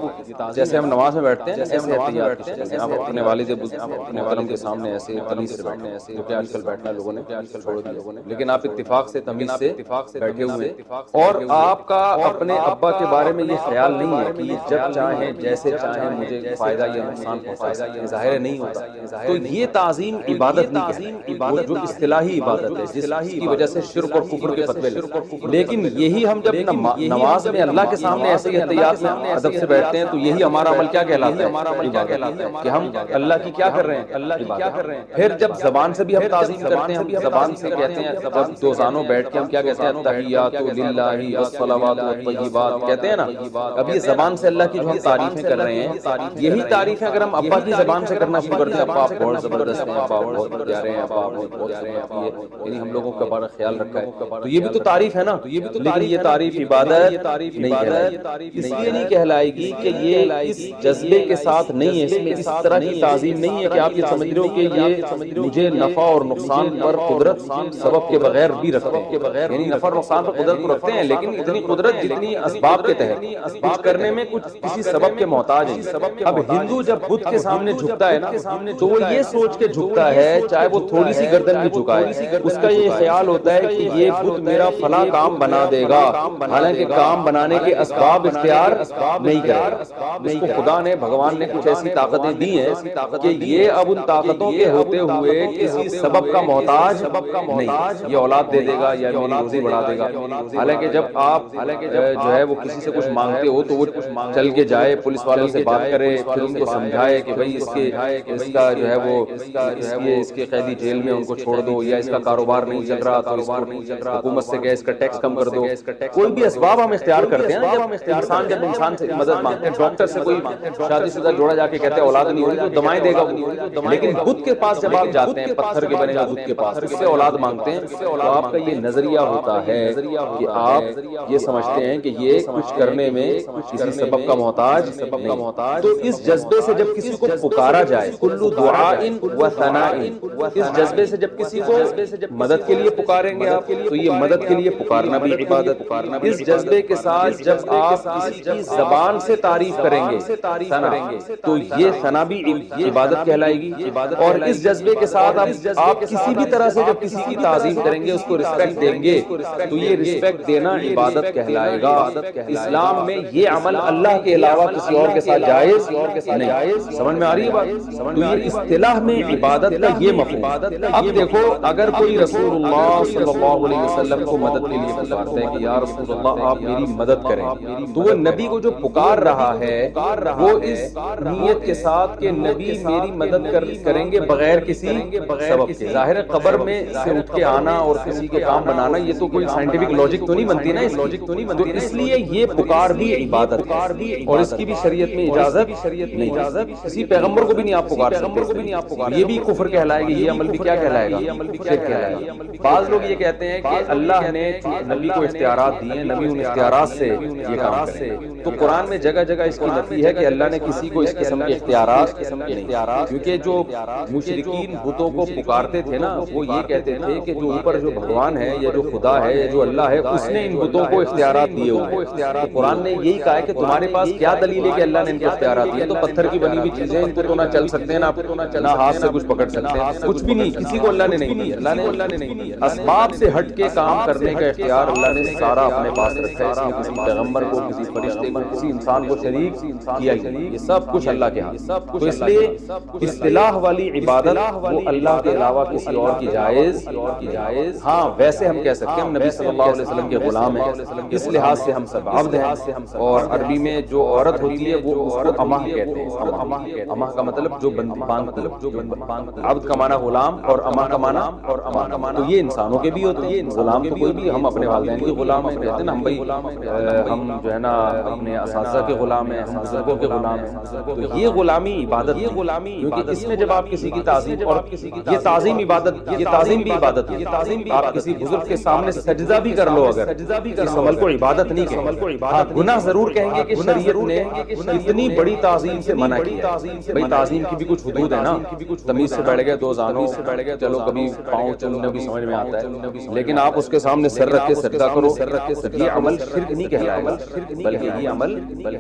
جیسے ہم نماز میں بیٹھتے ہیں ایسے احتیاط کیجیے. آپ اپنے والد محترم کے سامنے ایسے تمیز سے بیٹھے ہیں، جو کہ آج کل بیٹھنا لوگوں نے چھوڑ دیا، لیکن آپ اتفاق سے تمیز سے بیٹھے ہوئے. اور آپ کا اپنے ابا کے بارے میں یہ خیال نہیں ہے کہ یہ جب چاہیں جیسے چاہیں مجھے فائدہ یا نقصان پہنچا سکتے ہیں، ظاہر نہیں ہوتا. تو یہ تعظیم عبادت نہیں کہلاتی، عبادت جو اصطلاحی عبادت ہے جس کی وجہ سے شرک اور کفر کے فتوے لگتے ہیں. لیکن یہی ہم جب نماز میں اللہ کے سامنے ایسے احتیاط میں ادب سے بیٹھتے ہیں تو یہی ہمارا عمل کیا کہلاتا ہے؟ کہ ہم اللہ کی کیا کر رہے ہیں؟ اللہ کی کیا کر رہے ہیں. پھر جب زبان سے بھی ہم تعظیم کرتے ہیں، ہم زبان سے کہتے ہیں، جب دو زانوں بیٹھ کے ہم کیا کہتے ہیں؟ تحیات للہ والصلوات والطیبات کہتے ہیں نا. اب یہ زبان سے اللہ کی جو ہم تعریفیں کر رہے ہیں، یہی تعریفیں اگر ہم ابا کی زبان سے کرنا شروع کرتے ہیں، ابا آپ بہت زبردست ہیں، ابا بہت پیارے ہیں، ابا بہت پیارے ہیں، یعنی ہم لوگوں کا بڑا خیال رکھا ہے، تو یہ بھی تو تعریف ہے نا. لیکن یہ تعریف عبادت نہیں کہلائے گی. اس لیے نہیں کہلائے گی کہ یہ اس جذبے کے ساتھ نہیں ہے، اس میں اس طرح کی تعظیم نہیں ہے کہ آپ یہ سمجھ رہے ہو کہ یہ مجھے نفع اور نقصان پر قدرت سبب کے بغیر بھی رکھتے ہیں. یعنی نفع اور نقصان پر قدرت کو رکھتے ہیں، لیکن اتنی قدرت جتنی اسباب کے تحت کچھ کرنے میں کچھ کسی سبب کے محتاج ہیں. اب ہندو جب بدھ کے سامنے جھکتا ہے نا تو وہ یہ سوچ کے جھکتا ہے، چاہے وہ تھوڑی سی گردن بھی جھکائے، اس کا یہ خیال ہوتا ہے کہ یہ بدھ میرا فلاں کام بنا دے گا، حالانکہ کام بنانے کے اسباب اختیار نہیں کرے گا. اس کو خدا نے، بھگوان نے کچھ ایسی طاقتیں دی ہیں کہ یہ اب ان طاقتوں کے ہوتے ہوئے ہوئے کسی سبب کا محتاج نہیں، یہ اولاد دے دے گا یا میری روزی بڑھا دے گا۔ حالانکہ جب آپ جو ہے وہ کسی سے کچھ مانگتے ہو تو وہ چل کے جائے، پولیس والوں سے بات کرے، پھر ان کو سمجھائے کہ بھائی اس کا جو ہے وہ اس کے قیدی جیل میں ان کو چھوڑ دو، یا اس کا کاروبار نہیں چل رہا تو اس کو حکومت سے کہ اس کا ٹیکس کم کر دو۔ کوئی بھی اسباب ہم اختیار کرتے ہیں نا، جب انسان سے مدد مانگتے ہیں، ڈاکٹر سے کوئی شادی شدہ جوڑا جا کے کہتے ہیں اولاد نہیں ہوئی تو دمائیں دے گا وہ، لیکن بت کے پاس جب آپ جاتے ہیں، پتھر کے بنے ہوئے بت کے پاس، اس سے اولاد مانگتے ہیں، تو آپ کا یہ نظریہ ہوتا ہے کہ آپ یہ سمجھتے ہیں کہ یہ کچھ کرنے میں کسی سبب کا محتاج نہیں۔ تو اس جذبے سے جب کسی کو پکارا جائے، کلو دعاء و ثناء، اس جذبے سے جب کسی کو مدد کے لیے پکاریں گے آپ، تو یہ مدد کے لیے پکارنا بھی عبادت۔ اس جذبے کے ساتھ جب آپ کسی کی زبان سے تعریف کریں گے ثنا، تو یہ ثنا بھی عبادت کہلائے گی۔ اور اس جذبے کے ساتھ آپ کسی بھی طرح سے جب کسی کی تعظیم کریں گے، اس کو رسپیکٹ دیں گے، تو یہ رسپیکٹ دینا عبادت کہلائے گا۔ اسلام میں یہ عمل اللہ کے علاوہ کسی اور کے ساتھ جائز نہیں۔ سمجھ میں آ رہی ہے بات؟ تو یہ اصطلاح میں عبادت کا یہ مفہوم۔ اب دیکھو، اگر کوئی رسول اللہ صلی اللہ علیہ وسلم کو مدد کے لیے پکارتے ہیں کہ یا رسول اللہ آپ میری مدد کریں، تو وہ نبی کو جو پکار رہا ہے وہ اس نیت کے ساتھ کہ نبی میری مدد کریں گے بغیر کسی سبب کے۔ ظاہر ہے قبر میں سے اٹھ کے آنا اور کسی کے کام بنانا یہ تو کوئی سائنٹیفک لاجک تو نہیں بنتی نا، تو اس لیے یہ پکار بھی عبادت ہے، اور اس کی بھی شریعت میں اجازت نہیں۔ کسی پیغمبر کو بھی نہیں آپ پکار سکتے، یہ بھی کفر کہلائے گا، یہ عمل بھی کیا کہلائے گا؟ شرک کہلائے گا۔ بعض لوگ یہ کہتے ہیں کہ اللہ نے نبی کو اختیارات دیے، نبی ان اختیارات سے یہ کام کرے، تو قرآن میں جگہ جگہ اس کی نفی ہے کہ اللہ نے کسی کو اس قسم کے اختیارات نہیں، کیونکہ جو مشرکین بتوں کو پکارتے تھے نا، وہ یہ کہتے تھے کہ جو اوپر جو بھگوان ہے یا جو خدا ہے یا جو اللہ ہے، اس نے ان بتوں کو اختیارات دیے ہوئے ہیں۔ قرآن نے یہی کہا ہے کہ تمہارے پاس کیا دلیل ہے کہ اللہ نے ان کو اختیارات دیے؟ تو پتھر کی بنی ہوئی چیزیں، ان کو تو نہ چل سکتے ہیں، نہ ہاتھ سے کچھ پکڑ سکتے ہیں، کچھ بھی نہیں، کسی کو اللہ نے نہیں دیا۔ اللہ نے اسباب سے ہٹ کے کام کرنے کا اختیار اللہ نے سارا اپنے پاس رکھا ہے، اس میں کسی پیغمبر کو، کسی فرشتے کو، کسی انسان کو شریک کیا ہی نہیں، یہ سب کچھ اللہ کے ہاتھ۔ تو اس لیے اصطلاح والی عبادت وہ اللہ کے علاوہ کسی اور کی جائز، ہاں ویسے ہم کہہ سکتے ہیں ہم نبی صلی اللہ علیہ وسلم کے غلام ہیں، اس لحاظ سے ہم سب عبد ہیں، اور عربی میں جو عورت ہوتی ہے وہ اس کو امہ کہتے ہیں۔ امہ کا مطلب جو عبد کا معنی غلام اور امہ کا معنی تو یہ انسانوں کے بھی ہوتے ہیں، غلام تو کوئی بھی، ہم اپنے والدین کے غلام ہیں، کہتے ہیں نا ہم بھائی ہم جو ہے نا اپنے اساتذہ کے غلام ہیں، ہم بزرگوں کے غلام ہیں، تو یہ غلامی عبادت ہے، کیونکہ اس میں جب آپ کسی کی تعظیم، اور یہ تعظیم عبادت، یہ تعظیم بھی عبادت ہے، آپ کسی بزرگ کے سامنے سجدہ بھی کر لو، اگر اس عمل کو عبادت نہیں کہیں، ہاں گناہ ضرور کہیں گے کہ شریعت نے اتنی بڑی تعظیم سے منع کیا۔ بھائی تعظیم کی بھی کچھ حدود ہے نا، تمیز سے بیٹھ گئے دو زانوں، چلو کبھی پاؤں چلنا بھی سمجھ میں آتا ہے، لیکن آپ اس کے سامنے سر رکھ کے سجدہ کرو، یہ عمل شرک نہیں کہلائے گا، بلکہ یہ عمل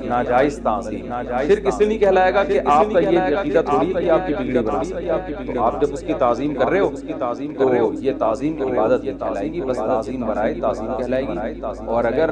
ناجائز تعظیم۔ شرک اس لیے نہیں کہلائے گا کہ آپ کا یہ عقیدہ تھوڑی ہے کہ آپ کی بگڑی بنا سکتے، آپ جب اس کی تعظیم کر رہے ہو تو یہ تعظیم عبادت کہلائے گی، بس تعظیم برائے تعظیم کہلائے گی، اور اگر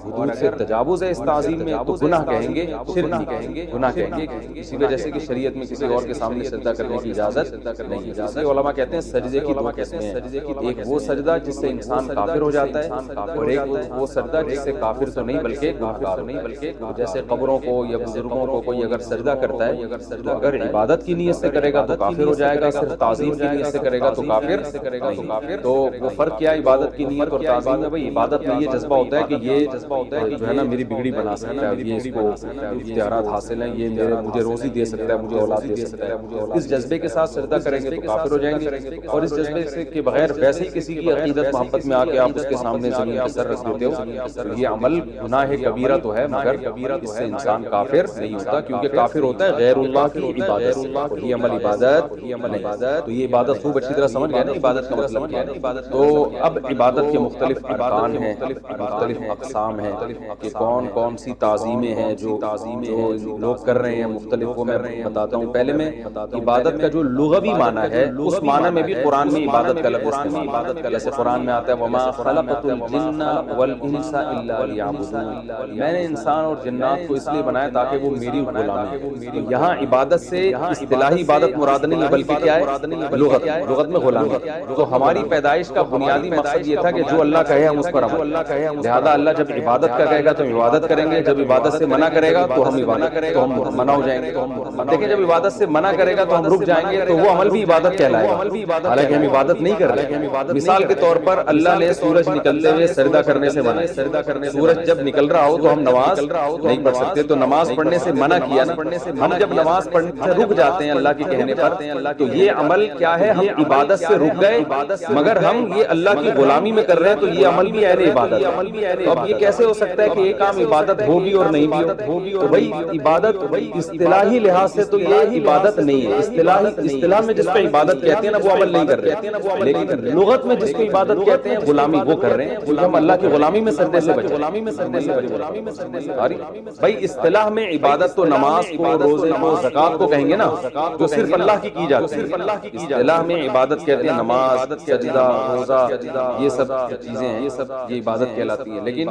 حدود سے تجاوز ہے اس تعظیم میں تو گناہ کہیں گے، شرک نہیں کہیں گے، گناہ کہیں گے۔ اسی وجہ سے کہ شریعت میں کسی اور کے سامنے سجدہ کرنے کی اجازت نہیں ہے۔ اس لیے علماء کہتے ہیں سجدے کی دو قسمیں ہیں، ایک وہ سجدہ جس سے انسان کافر ہو جاتا ہے، اور ایک وہ سجدہ جس سے کافر تو نہیں بلکہ گنہگار نہیں، بلکہ جیسے قبروں کو یا بزرگوں کو کوئی اگر سجدہ کرتا ہے تو اگر عبادت کی نیت سے کرے گا تو کافر ہو جائے گا، صرف تعظیم کی نیت سے کرے گا تو کافر نہیں۔ تو وہ فرق کیا عبادت کی نیت اور تعظیم میں؟ بھائی عبادت میں یہ جذبہ ہوتا ہے کہ یہ جو ہے نا میری بگڑی بنا سکتا ہے، یہ اس کو اختیارات حاصل ہیں، یہ مجھے روزی دے سکتا ہے، مجھے اولاد دے سکتا ہے، اس جذبے کے ساتھ سجدہ کریں گے تو کافر ہو جائیں گے۔ اور اس جذبے سے کے بغیر ویسے ہی کسی کی عقیدت محبت میں آ کے آپ اس کے سامنے زمین پہ سر رکھ دیتے ہو، یہ عمل گناہ کبیرہ تو ہے، مگر اس سے انسان کافر نہیں ہوتا، کیونکہ کافر ہوتا ہے غیر اللہ کی عبادت، اور یہ عمل عبادت، تو یہ عبادت خوب اچھی طرح سمجھ گئے نا عبادت کا مطلب کیا ہے۔ تو اب عبادت کے مختلف ارکان ہیں، مختلف اقسام ہیں کہ کون کون سی تعظیمیں ہیں جو لوگ کر رہے ہیں مختلف، وہ میں بتاتا ہوں۔ پہلے میں عبادت کا جو لغوی معنی ہے اس معنی میں بھی قرآن میں عبادت کا لفظ استعمال، جیسے قرآن میں آتا ہے وما خلقت الجن والانس الا لیعبدون، میں نے انسان اور جنات کو اس لیے بنایا تاکہ وہ میری غلامی۔ یہاں عبادت سے اصطلاحی عبادت مراد نہیں ہے، بلکہ کیا لغت میں غلامی. تو ہماری پیدائش کا بنیادی مقصد یہ تھا کہ جو اللہ کہے ہم اس پر عمل. لہذا اللہ جب عبادت کا کہے گا تو ہم عبادت کریں گے, جب عبادت سے منع کرے گا تو ہم منع ہو جائیں گے. دیکھیں جب عبادت سے منع کرے گا تو ہم رک جائیں گے, تو وہ عمل بھی عبادت کہلائے گا, حالانکہ ہم عبادت نہیں کر رہے. مثال کے طور پر اللہ نے سورج نکلتے ہوئے سجدہ کرنے سے منع. سورج جب نکل رہا ہو تو ہم نماز نہیں پڑھ سکتے, تو نماز پڑھنے سے منع کیا نا. ہم جب نماز پڑھنے سے رک جاتے ہیں اللہ کے کہنے پر, تو یہ عمل کیا ہے, ہم عبادت سے رک گئے مگر ہم یہ اللہ کی غلامی میں کر رہے ہیں, تو یہ عمل بھی عین عبادت ہے. تو اب یہ کیسے ہو سکتا ہے کہ ایک کام عبادت ہوگی اور نہیں بھی ہو؟ تو بھائی عبادت اصطلاحی لحاظ سے تو یہ عبادت نہیں ہے. اصطلاح میں جس پہ عبادت کہتے ہیں نا وہ عمل نہیں کر رہے, لیکن لغت میں جس کو عبادت کہتے ہیں غلامی وہ کر رہے ہیں, کیونکہ ہم اللہ کی غلامی میں سجدے سے بچے. بھائی اصطلاح میں عبادت تو نماز کو, روزے کو, زکات کو کہیں گے نا, جو صرف اللہ کی جاتی ہے. اصطلاح میں عبادت کہتے ہیں نماز, سجدہ, روزہ, یہ سب چیزیں ہیں, یہ عبادت کہلاتی ہیں. لیکن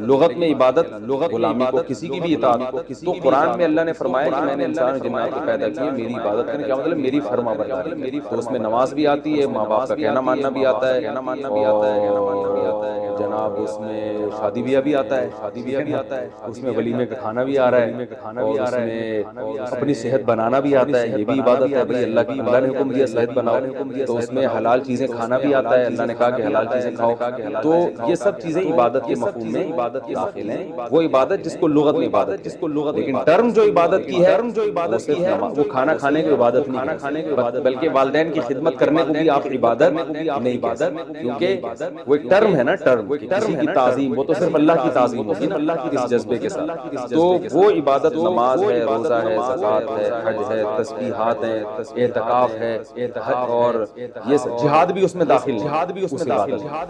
لغت میں عبادت غلامی کو, کسی کی بھی اطاعت کو. تو قرآن میں اللہ نے فرمایا کہ میں نے انسان و جنات کو پیدا کیے میری عبادت کرنے. کیا مطلب میری فرما برداری. تو اس میں نماز بھی آتی ہے, ماں باپ کا کہنا ماننا بھی آتا ہے, جناب اس میں شادی بیاہ بھی آتا ہے, اس میں ولیمے کا کھانا بھی آ رہا ہے, اور اس میں اپنی صحت بنانا بھی آتا ہے, یہ بھی عبادت ہے. بھائی اللہ نے حکم دیا صحت بناؤ, تو اس میں حلال چیزیں کھانا بھی آتا ہے, اللہ نے کہا کہ حلال چیزیں کھاؤ. تو یہ سب چیزیں عبادت کے مفہوم میں داخل ہیں. وہ عبادت جس کو لغت میں عبادت, لیکن ٹرم جو عبادت کی ہے وہ کھانا کھانے کی عبادت نہیں, بلکہ والدین کی خدمت کرنے کو بھی آپ عبادت نہیں کہہ سکتے, کیونکہ وہ ایک ٹرم ہے نا, ٹرم کسی کی تعظیم, وہ تو صرف اللہ کی تعظیم ہوگی نا, اللہ کی اس جذبے کے ساتھ. تو وہ عبادت نماز ہے, روزہ ہے, زکات ہے, حج ہے, تسبیحات ہیں, اعتکاف ہے, اور یہ جہاد بھی اس میں داخل ہے.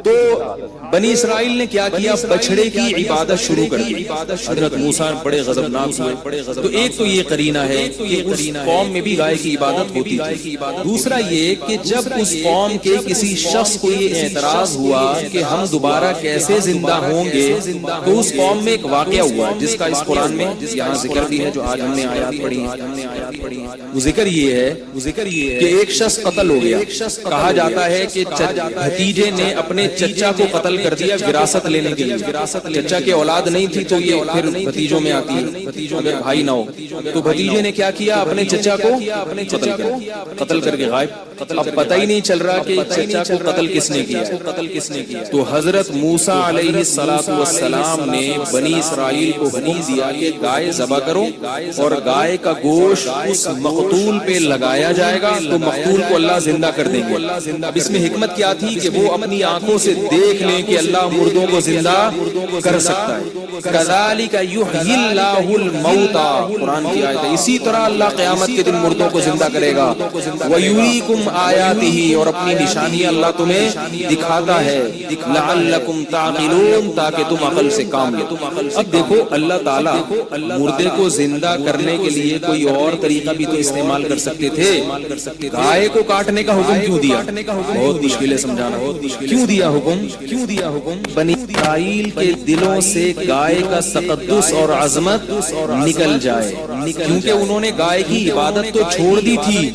تو بنی اسرائیل نے کیا کیا, بچڑے کی عبادت شروع کر دی. حضرت موسیٰ بڑے غضبناک ہوئے. تو ایک تو یہ قرینہ ہے کہ اس قوم میں بھی گائے کی عبادت ہوتی تھی. دوسرا یہ کہ جب اس قوم کے کسی شخص کو یہ اعتراض ہوا کہ ہم دوبارہ کیسے زندہ ہوں گے, تو اس قوم میں ایک واقعہ ہوا جس کا اس قرآن میں یہاں ذکر بھی ہے, جو آج ہم نے آیات پڑھی ہیں. وہ ذکر یہ ہے کہ ایک شخص قتل ہو گیا. کہا جاتا ہے کہ بھتیجے نے اپنے چچا کو قتل کر دیا وراثت لینے کے لیے. چچا کی اولاد نہیں تھی تو یہ پھر بھتیجوں میں آتی ہے, اگر بھائی نہ ہو. تو بھتیجے نے کیا کیا, اپنے چچا کو قتل کر کے غائب. اب پتہ ہی نہیں چل رہا کہ چچا کو قتل کس نے کیا. تو حضرت موسیٰ علیہ السلام نے بنی اسرائیل کو حکم دیا کہ گائے ذبح کرو, اور گائے کا گوشت اس مقتول پہ لگایا جائے گا, تو مقتول کو اللہ زندہ کر دیں گے. اب اس میں حکمت کیا تھی کہ وہ اپنی آنکھوں سے دیکھ لیں کہ اللہ مردوں کو زندہ کر سکتا ہے. کذالک یحیی اللہ الموتى, قرآن کی آیت ہے. اسی طرح اللہ قیامت کے دن مردوں کو زندہ کرے گا. ویریکم آیاتہ, اور اپنی نشانیاں اللہ تمہیں دکھاتا ہے. لعلکم تعقلون, تاکہ تم عقل سے کام لو. اب دیکھو اللہ تعالیٰ مردے کو زندہ کرنے کے لیے کوئی اور طریقہ بھی تو استعمال کر سکتے تھے. گائے کو کاٹنے کا حکم کیوں دیا؟ بہت مشکل ہے سمجھانا. کیوں دیا حکم؟ بنی اسرائیل کے دلوں سے گائے کا تقدس اور عظمت نکل جائے, کیونکہ انہوں نے گائے کی عبادت تو چھوڑ دی تھی,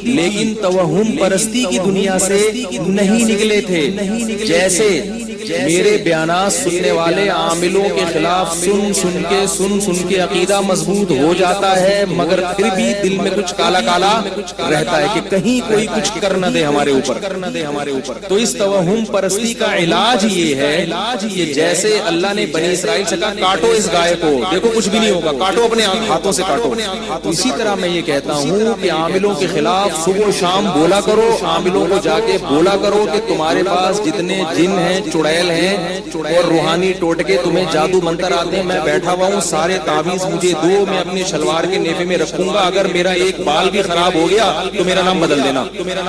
لیکن توہم پرستی کی دنیا سے نہیں نکلے تھے. جیسے میرے بیانات سننے والے عاملوں کے خلاف سن کے عقیدہ مضبوط ہو جاتا ہے, مگر پھر بھی دل میں کچھ کالا رہتا ہے کہ کہیں کوئی کچھ کر نہ دے ہمارے اوپر. تو اس توہم پرستی کا علاج یہ ہے کہ جیسے اللہ نے بنی اسرائیل سے کہا کاٹو اس گائے کو, دیکھو کچھ بھی نہیں ہوگا, کاٹو اپنے ہاتھوں سے کاٹو. تو اسی طرح میں یہ کہتا ہوں کہ عاملوں کے خلاف صبح و شام بولا کرو, عاملوں کو جا کے بولا کرو کہ تمہارے پاس جتنے جن ہیں, چڑیل ہیں اور روحانی ٹوٹکے تمہیں جادو منتر آتے ہیں, میں بیٹھا ہوا ہوں, سارے تعویذ مجھے دو, میں اپنے شلوار کے نیفے میں رکھوں گا, اگر میرا ایک بال بھی خراب ہو گیا تو میرا نام بدل دینا.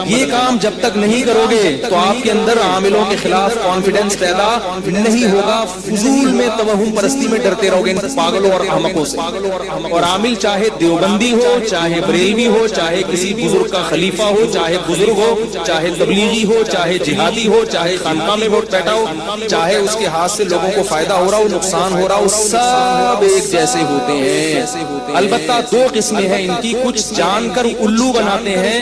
یہ کام جب تک نہیں کرو گے تو آپ کے اندر عاملوں کے خلاف کانفیڈنس پیدا نہیں ہوگا. فضول میں توہم پرستی میں ڈرتے رہو گے پاگلوں اور احمقوں سے. اور عامل چاہے دیوبندی ہو, چاہے بریلوی ہو, چاہے کسی بزرگ کا خلیفہ ہو, چاہے بزرگ ہو, چاہے تبلیغی ہو, چاہے جہادی ہو, چاہے خانقاہ میں بیٹھا ہو, چاہے اس کے ہاتھ سے لوگوں کو فائدہ ہو رہا ہو نقصان ہو رہا ہو، سب ایک جیسے ہوتے ہیں۔ البتہ دو قسمیں ہیں ان کی، کچھ جان کر الو بناتے ہیں،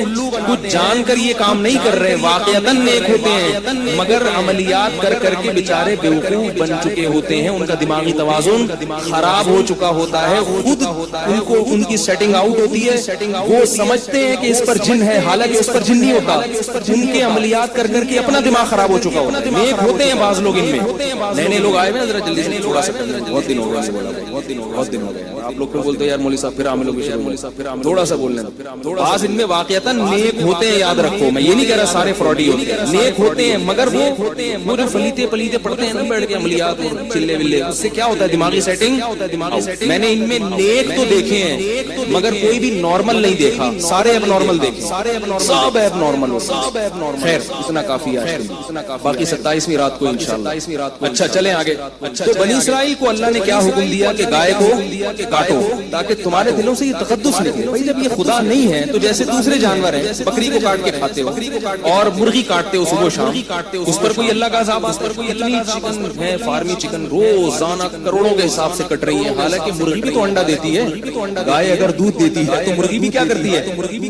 کچھ جان کر یہ کام نہیں کر رہے، واقعتاً نیک ہوتے ہیں مگر عملیات کر کر کے بیچارے بیوقوف بن چکے ہوتے ہیں، ان کا دماغی توازن خراب ہو چکا ہوتا ہے، خود ان کو ان کی سیٹنگ آؤٹ ہوتی ہے، وہ سمجھتے ہیں کہ اس پر جن ہے، حالانکہ اس پر جن نہیں ہوتا، ان کے عملیات کر کر کے اپنا دماغ خراب ہو چکا ہوتا ہے۔ نیک ہوتے ہیں بعض لوگ، ان میں نئے نئے لوگ آئے ہوئے ہیں، ذرا جلدی سے تھوڑا سا، بہت دن ہو گئے، بہت دن ہو گئے، آپ لوگ پھر بولتے ہیں یار مولوی صاحب پھر عاملوں کی شروع، تھوڑا سا بولنے دو۔ بعض ان میں واقعتاً نیک ہوتے ہیں، یاد رکھو، میں یہ نہیں کہہ رہا سارے فراڈی ہوتے ہیں، نیک ہوتے ہیں مگر وہ جو فلیتے پلیتے پڑھتے ہیں نا بیٹھ کے عملیات اور چلے ولے، اس سے کیا ہوتا ہے دماغی سیٹنگ۔ میں نے ان میں نیک تو دیکھے ہیں مگر کوئی بھی نارمل نہیں دیکھا، سارے اب نارمل دیکھے، سب ایب نارمل ہو، خیر اتنا کافی ہے، باقی 27ویں رات کو انشاءاللہ۔ اچھا چلیں آگے۔ تو بنی اسرائیل کو اللہ نے کیا حکم دیا کہ گائے کو کاٹو تاکہ تمہارے دلوں سے یہ تقدس نکلے۔ بھائی جب یہ خدا نہیں ہے تو جیسے دوسرے جانور ہیں، بکری کو کاٹ کے کھاتے ہو اور مرغی کاٹتے ہو صبح شام، اس پر کوئی اللہ کا عذاب آتا ہے؟ اتنی چکن ہے، فارمی چکن روزانہ کروڑوں کے حساب سے کٹ رہی ہے، حالانکہ مرغی بھی تو انڈا دیتی ہے۔ گائے اگر دودھ دیتی ہے تو مرغی بھی کیا کرتی ہے؟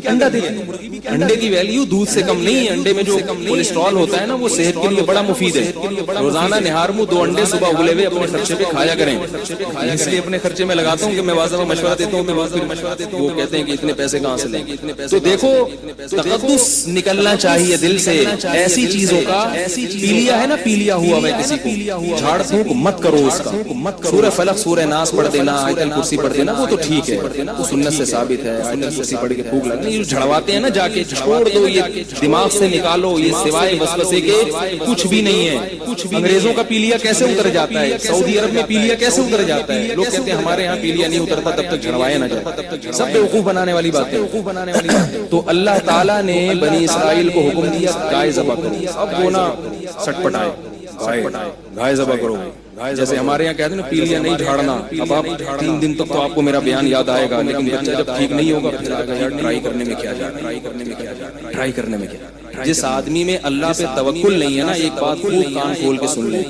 انڈا دیتی ہے۔ انڈے کی ویلیو دودھ سے کم نہیں ہے، انڈے میں جو کولیسٹرول ہوتا ہے نا وہ صحت کے لیے بڑا مفید ہے۔ روزانہ نہار منہ 2 انڈے صبح ابلے ہوئے اپنے خرچے پہ کھایا کریں، اس لیے اپنے خرچے میں لگاتا ہوں کہ میں واضح مشورہ دیتا ہوں، وہ کہتے ہیں کہ اتنے پیسے کہاں سے لیں۔ تو دیکھو تقدس نکلنا چاہیے دل سے، ایسی چیزوں کا پیلیا ہے نا، پیلیا ہوا ہے کسی کو، جھاڑ پھونک مت کرو اس کا۔ سورہ فلق سورہ ناس پڑھ دینا، آیت الکرسی پڑھ دینا، وہ تو ٹھیک ہے، وہ سنت سے ثابت ہے، آیت الکرسی پڑھ کے پھونک لگنا، یہ جھڑواتے ہیں نا جا کے، چھوڑ دو، یہ دماغ سے نکالو، یہ سوائے وسوسے کے کچھ بھی نہیں ہے۔ انگریزوں کا پیلیا کیسے اتر جاتا ہے، سعودی عرب میں پیلیا کیسے اتر جاتا ہے؟ لوگ کہتے ہیں ہمارے یہاں پیلیا نہیں اترتا تب تک جھڑوایا نہ جائے، سب بیوقوف بنانے والی بات ہے۔ تو اللہ تعالیٰ نے بنی اسرائیل کو حکم دیا گائے ذبح کرو، اب وہ نہ سٹ پٹائے، گائے ذبح کرو، جیسے ہمارے یہاں کہتے ہیں نا پیلیا نہیں جھاڑنا، اب آپ 3 دن تک تو آپ کو میرا بیان یاد آئے گا، لیکن بچہ جب ٹھیک نہیں ہوگا پھر آئے گا یار ٹرائی کرنے میں کیا جا رہا ہے، ٹرائی کرنے میں کیا۔ جس آدمی میں اللہ پہ توکل نہیں ہے نا، ایک بات خوب کان کھول کے سن لیں،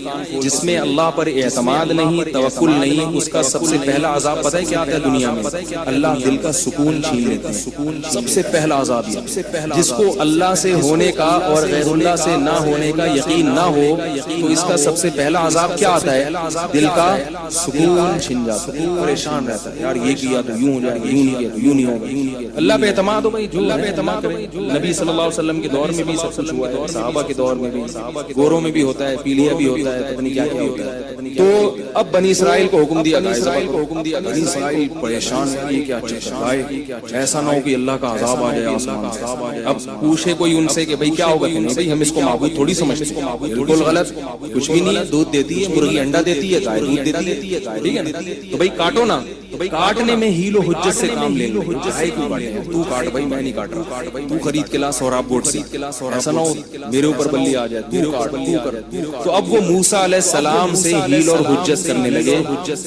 جس میں اللہ پر اعتماد نہیں، توکل نہیں، اس کا سب سے پہلا عذاب پتہ ہے کیا آتا ہے دنیا میں؟ اللہ دل کا سکون چھین لیتا ہے، سب سے پہلا عذاب یہ۔ جس کو اللہ سے ہونے کا اور غیر اللہ سے نہ ہونے کا یقین نہ ہو تو اس کا سب سے پہلا عذاب کیا آتا ہے؟ دل کا سکون چھن جاتا ہے، پریشان رہتا ہے، یار یہ کیا تو یوں ہو جائے گا، یوں نہیں کیا تو یوں نہیں ہوگا۔ اللہ پہ اعتماد ہو بھائی، جو اللہ پہ اعتماد کرے۔ نبی صلی اللہ علیہ وسلم کے دور میں بھی سب کچھ ہوا ہے، صحابہ کے دور میں بھی، گوروں میں بھی ہوتا ہے، پیلیا بھی ہوتا ہے، پتہ نہیں کیا کیا ہوتا ہے۔ تو اب بنی اسرائیل کو حکم دیا، بنی اسرائیل پریشان ہے، یہ کیا چاہتا ہے، ایسا نہ ہو کہ اللہ کا عذاب آ جائے آسمان سے۔ اب پوچھے کوئی ان سے کہ بھائی کیا ہوگا، کہ نہیں بھائی ہم اس کو معبود تھوڑی سمجھتے ہیں، بالکل غلط، کچھ بھی نہیں ہے، دودھ دیتی ہے مرغی، انڈا دیتی ہے گائے، دودھ دیتی ہے، ٹھیک ہے نا؟ تو بھائی کاٹو نا، کاٹنے میں ہیل و حجت سے کام لے لو، تو کاٹ بھائی، میں نہیں کاٹ رہا، تو خرید کے لا سوراب گوٹ سے، ایسا نہ ہو میرے اوپر بلی آ جائے، تو کاٹ، تو کر۔ تو اب وہ موسیٰ علیہ السلام سے ہیل اور حجت کرنے لگے،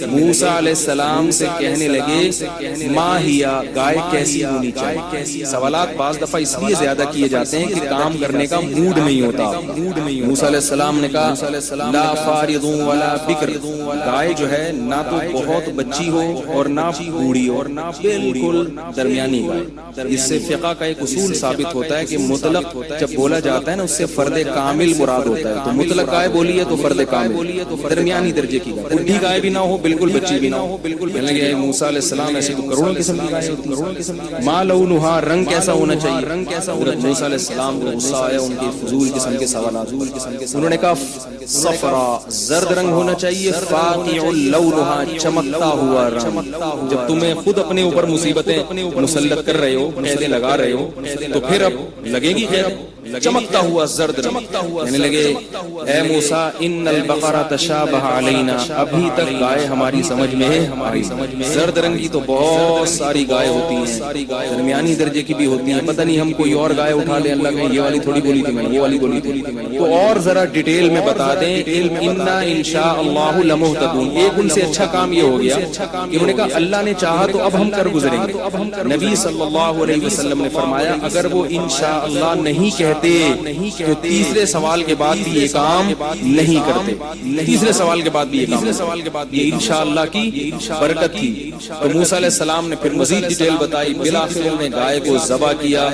موسیٰ علیہ السلام سے کہنے لگے ما ہیا، گائے کیسی ہونی چاہیے۔ سوالات بعض دفعہ اس لیے زیادہ کیے جاتے ہیں کہ کام کرنے کا موڈ نہیں ہوتا۔ موسیٰ علیہ السلام نے کہا لا فارض ولا بکر، گائے جو ہے نہ تو بہت بچی ہو اور نہ بوڑھی ہو، بالکل درمیانی گائے۔ اس سے فقہ کا ایک اصول ثابت ہوتا ہے کہ مطلق جب بولا جاتا ہے نا اس سے فرد کامل مراد ہوتا ہے، تو مطلق گائے بولی ہے تو فرد کامل، درمیانی درجے کی گائے، بوڑھی گائے بھی نہ ہو بالکل بچی بھی نہ ہو۔ کہنے لگے موسیٰ علیہ السلام ایسی تو کروڑوں قسم کی گائے ہوتی ہیں، ما لونھا، رنگ کیسا ہونا چاہیے؟ حضرت موسیٰ علیہ السلام کو غصہ آیا ان کے فضول قسم کے سوالات، انہوں نے کہا صفرا، زرد رنگ ہونا چاہیے، فاقع لونھا، چمکتا ہوا رنگ۔ جب تمہیں خود اپنے اوپر مصیبتیں مسلط کر رہے ہو، قیدیں لگا رہے ہو، تو پھر اب لگے گی خیر، چمکتا ہوا زرد رنگ۔ کہنے لگے اے موسیٰ ان البقرہ تشابہ علینا، ابھی تک گائے ہماری سمجھ میں ہے، زرد رنگ کی تو بہت ساری گائے ہوتی ہیں، درمیانی درجے کی بھی ہوتی ہیں، پتہ نہیں ہم کوئی اور گائے اٹھا لیں، اللہ کہیں یہ والی تھوڑی بولی تھی میں نے، وہ والی بولی تھی۔ تو اور ذرا ڈیٹیل میں بتا دیں، انا انشاء اللہ لمہتدون۔ ایک ان سے اچھا کام یہ ہو گیا کہ انہوں نے کہا اللہ نے چاہا تو اب ہم کر گزریں گے۔ نبی صلی اللہ علیہ وسلم نے فرمایا اگر وہ انشاء اللہ نہیں کہتے تو تیسرے سوال کے بعد بھی یہ کام کام نہیں کرتے. تیسرے سوال کے بعد بھی یہ انشاءاللہ کی برکت تھی. تو موسیٰ علیہ السلام نے پھر مزید ڈیٹیل بتائی. بالآخر انہوں نے گائے کو ذبح کیا.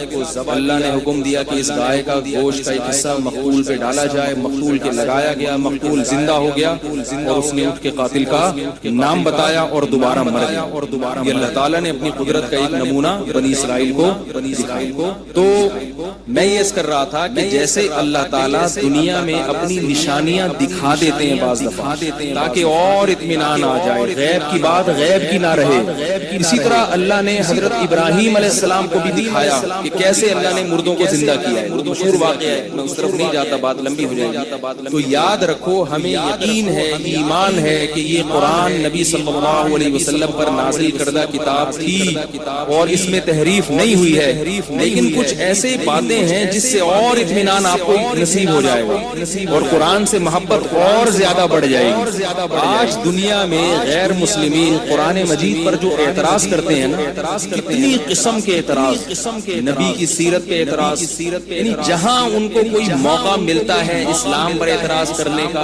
اللہ نے حکم دیا کہ اس گائے کا گوشت کا ایک حصہ مقتول پہ ڈالا جائے. مقتول کے لگایا گیا, مقتول زندہ ہو گیا اور اس نے اٹھ کے قاتل کا نام بتایا اور دوبارہ مر گیا. یہ اللہ تعالیٰ نے اپنی قدرت کا ایک نمونہ بنی اسرائیل کو دکھایا. تو میں یہ اس کر رہا تھا کہ جیسے اللہ تعالیٰ دنیا میں اپنی نشانیاں دکھا دیتے ہیں بعض دفعہ تاکہ اور اطمینان آ جائے, غیب کی بات غیب کی نہ رہے, اسی طرح اللہ نے حضرت ابراہیم علیہ السلام کو بھی دکھایا کہ کیسے اللہ نے مردوں کو زندہ کیا ہے. مشہور واقعہ ہے, میں اس طرف نہیں جاتا, بات لمبی ہو جائے گی. تو یاد رکھو, ہمیں یقین ہے, ایمان ہے کہ یہ قرآن نبی صلی اللہ علیہ وسلم پر نازل کردہ کتاب تھی اور اس میں تحریف نہیں ہوئی ہے, لیکن کچھ ایسے باتیں ہیں جس سے اور اطمینان آپ کو نصیب ہو جائے گا اور قرآن سے محبت اور زیادہ بڑھ جائے گی. آج دنیا میں غیر مسلمین قرآن مجید پر جو اعتراض کرتے ہیں نا, کتنی قسم کے اعتراض, نبی کی سیرت پہ اعتراض, یعنی جہاں ان کو کوئی موقع ملتا ہے اسلام پر اعتراض کرنے کا,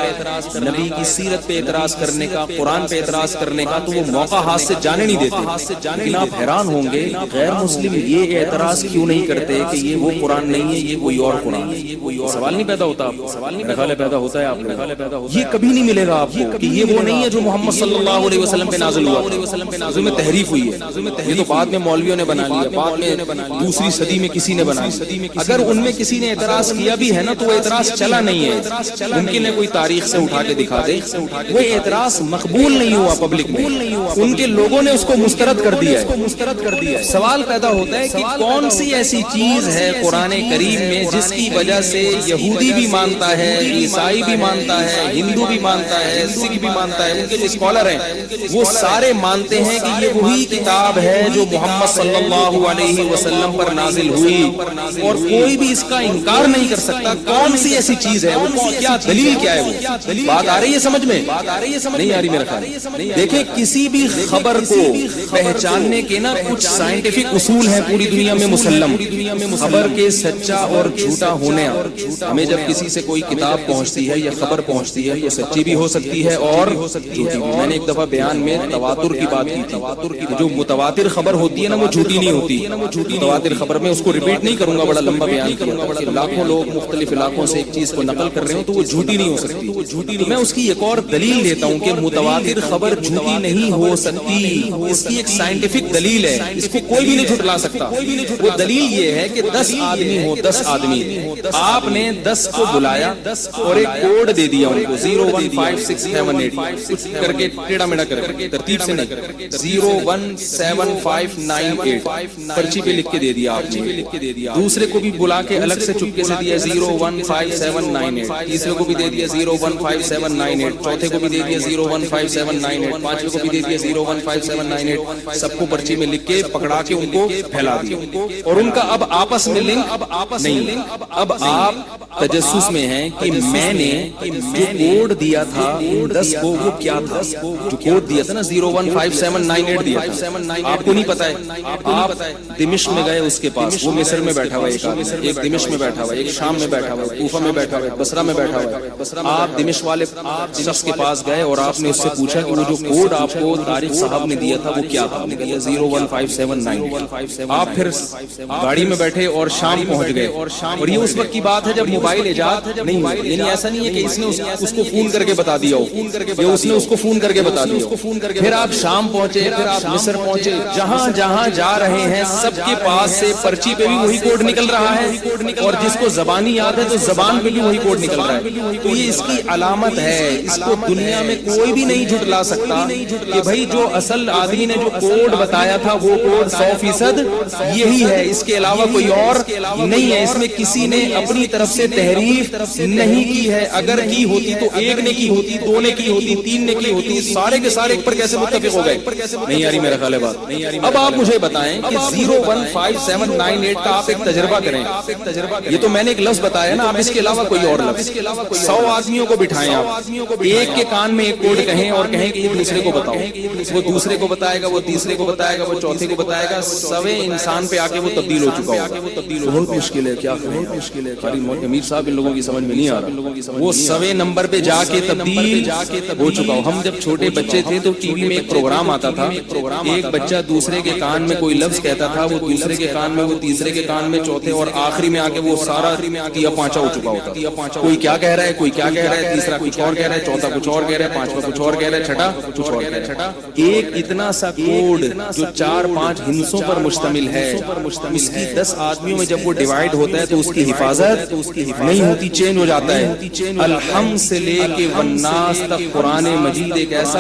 نبی کی سیرت پہ اعتراض کرنے کا, قرآن پہ اعتراض کرنے کا, تو وہ موقع ہاتھ سے جانے نہیں دیتے. لیکن آپ حیران ہوں گے غیر مسلم یہ اعتراض کیوں نہیں کرتے کہ یہ وہ قرآن نہیں ہے, یہ کوئی اور قرآن ہے. سوال نہیں پیدا ہوتا, سوال پیدا ہوتا ہے آپ کو, یہ کبھی نہیں ملے گا آپ کو کہ یہ وہ نہیں ہے جو محمد صلی اللہ علیہ وسلم پہ نازل ہوا, میں تحریف ہوئی ہے. یہ تو بعد میں مولویوں نے بنا لیا, بعد میں دوسری صدی میں کسی نے بنایا. اگر ان میں کسی نے اعتراض کیا بھی ہے نا تو وہ اعتراض چلا نہیں ہے, ممکن ہے کوئی تاریخ سے اٹھا کے دکھا دے, وہ اعتراض مقبول نہیں ہوا پبلک میں, ان کے لوگوں نے اس کو مسترد کر دیا ہے. سوال پیدا ہوتا ہے کہ کون سی ایسی چیز ہے قرآن کریم میں جس کی وجہ سے یہودی بھی مانتا ہے, عیسائی بھی مانتا ہے, ہندو بھی مانتا ہے, سکھ بھی مانتا ہے, ان کے جو اسکالر ہیں وہ سارے مانتے ہیں کہ یہ وہی کتاب ہے جو محمد صلی اللہ علیہ وسلم پر نازل ہوئی اور کوئی بھی اس کا انکار نہیں کر سکتا. کون سی ایسی چیز ہے, وہ کیا دلیل کیا ہے, وہ بات آ رہی ہے سمجھ میں, نہیں آ رہی میرا خیال. دیکھیں کسی بھی خبر کو پہچاننے کے نا کچھ سائنٹیفک اصول ہیں پوری دنیا میں مسلم. خبر کے سچا اور جھوٹا ہونے, ہمیں جب کسی سے کوئی کتاب پہنچتی ہے یا خبر پہنچتی ہے تو سچی بھی ہو سکتی ہے اور جھوٹی بھی. میں نے ایک دفعہ بیان میں تواتر کی بات کی تھی. جو متواتر خبر ہوتی ہے نا وہ جھوٹی نہیں ہوتی. متواتر خبر میں اس کو ریپیٹ نہیں کروں گا, بڑا لمبا بیان کروں گا. لاکھوں لوگ مختلف علاقوں سے ایک چیز کو نقل کر رہے ہوں تو وہ جھوٹی نہیں ہو سکتی. میں اس کی ایک اور دلیل دیتا ہوں کہ متواتر خبر جھوٹی نہیں ہو سکتی. اس کی ایک سائنٹیفک دلیل ہے, اس کو کوئی بھی نہیں جھٹلا سکتا. وہ دلیل یہ ہے کہ 10 آدمی ہو, 10 آدمی, آپ نے 10 کو بلایا اور ایک کوڈ دے دیا ان کو 015678 کچھ کر کے ٹیڑھا میڑھا کر کے, ترتیب سے نہیں, 017598 پرچی پہ لکھ کے دے دیا آپ نے. دوسرے کو بھی بلا کے الگ سے چپکے سے دیا 015798, تیسرے کو بھی دے دیا 015798, چوتھے کو بھی دے دیا 015798, پانچویں کو بھی دے دیا 015798. سب کو پرچی میں لکھ کے پکڑا کے ان کو پھیلا دیا اور ان کا اب آپس میں لنک نہیں. اب آپ تجسس میں ہیں کہ میں نے جو کوڈ دیا تھا 10 کو وہ کیا تھا, جو کوڈ دیا تھا نا 015798 دیا تھا, آپ کو نہیں پتا ہے. آپ دمشق میں گئے اس کے پاس, وہ مصر میں بیٹھا ہوا ہے, ایک دمشق میں بیٹھا ہوا ہے, ایک شام میں بیٹھا ہوا ہے, کوفہ میں بیٹھا ہوا ہے, بصرہ میں بیٹھا ہوا ہے. آپ دمشق والے شخص کے پاس گئے اور آپ نے اس سے پوچھا کہ وہ جو کوڈ آپ کو طارق صاحب نے دیا تھا وہ کیا تھا. 015798. آپ پھر گاڑی میں بیٹھے اور شام پہنچ گئے, اور یہ اس وقت کی بات ہے جب موبائل ایجاد نہیں, یعنی ایسا نہیں ہے کہ اس نے اس کو فون کر کے بتا دیا ہو, یا اس نے اس کو فون کر کے بتا دیا. پھر آپ شام پہنچے, پھر آپ مصر پہنچے, جہاں جہاں جا رہے ہیں سب کے پاس سے پرچی پہ بھی وہی کوڈ نکل رہا ہے, اور جس کو زبانی یاد ہے تو زبان پہ بھی وہی کوڈ نکل رہا ہے. تو یہ اس کی علامت ہے, اس کو دنیا میں کوئی بھی نہیں جھٹلا سکتا کہ بھائی جو اصل آدمی نے جو کوڈ بتایا تھا وہ کوڈ 100% یہی ہے, اس کے علاوہ کوئی اور نہیں ہے. اس میں کسی نے اپنی طرف سے تحریف نہیں کی ہے. اگر کی ہوتی تو ایک نے کی ہوتی, 2 نے کی ہوتی, 3 نے کی ہوتی, سارے کے سارے ایک پر کیسے متفق ہو گئے. نہیں آ رہی میرا خیال ہے بات. اب آپ مجھے بتائیں کہ 015798 کا آپ ایک تجربہ کریں. یہ تو میں نے ایک لفظ بتایا نا, آپ اس کے علاوہ کوئی اور لفظ 100 آدمیوں کو بٹھائیں, آپ ایک کے کان میں ایک کوڈ کہیں اور کہیں کہ یہ دوسرے کو بتاؤ, وہ دوسرے کو بتائے گا, وہ تیسرے کو بتائے گا, وہ چوتھے کو بتائے گا, سوے انسان پہ آ کے وہ تبدیل ہو چکا ہوگا. بہت مشکل ہے, کیا بہت مشکل ہے. امیر صاحب ان لوگوں کی سمجھ میں نہیں آ وہ 100 نمبر پہ جا کے تبدیل ہو چکا ہو. ہم جب چھوٹے بچے تھے تو ٹی وی میں ایک پروگرام آتا تھا, ایک بچہ دوسرے کے کان میں کوئی لفظ کہتا تھا, وہ دوسرے کے کان میں, وہ تیسرے کے کان میں, چوتھے, اور آخری میں آ کے وہ سارا تیا پانچا ہو چکا ہوتا. کوئی کیا کہہ رہا ہے, کوئی کیا کہہ رہا ہے, تیسرا کچھ اور کہہ رہا ہے, چوتھا کچھ اور کہہ رہا ہے, پانچواں کچھ اور کہہ رہا ہے, چھٹا کچھ اور کہہ رہا ہے. ایک اتنا سا کوڈ جو 4-5 ہندسوں پر مشتمل ہے, اس کی 10 آدمیوں میں جب وہ ڈیوائڈ ہوتا ہے تو اس کی حفاظت نہیں ہوتی, چینج ہو جاتا ہے. الحمد سے لے کے والناس تک قرآن مجید ایک ایسا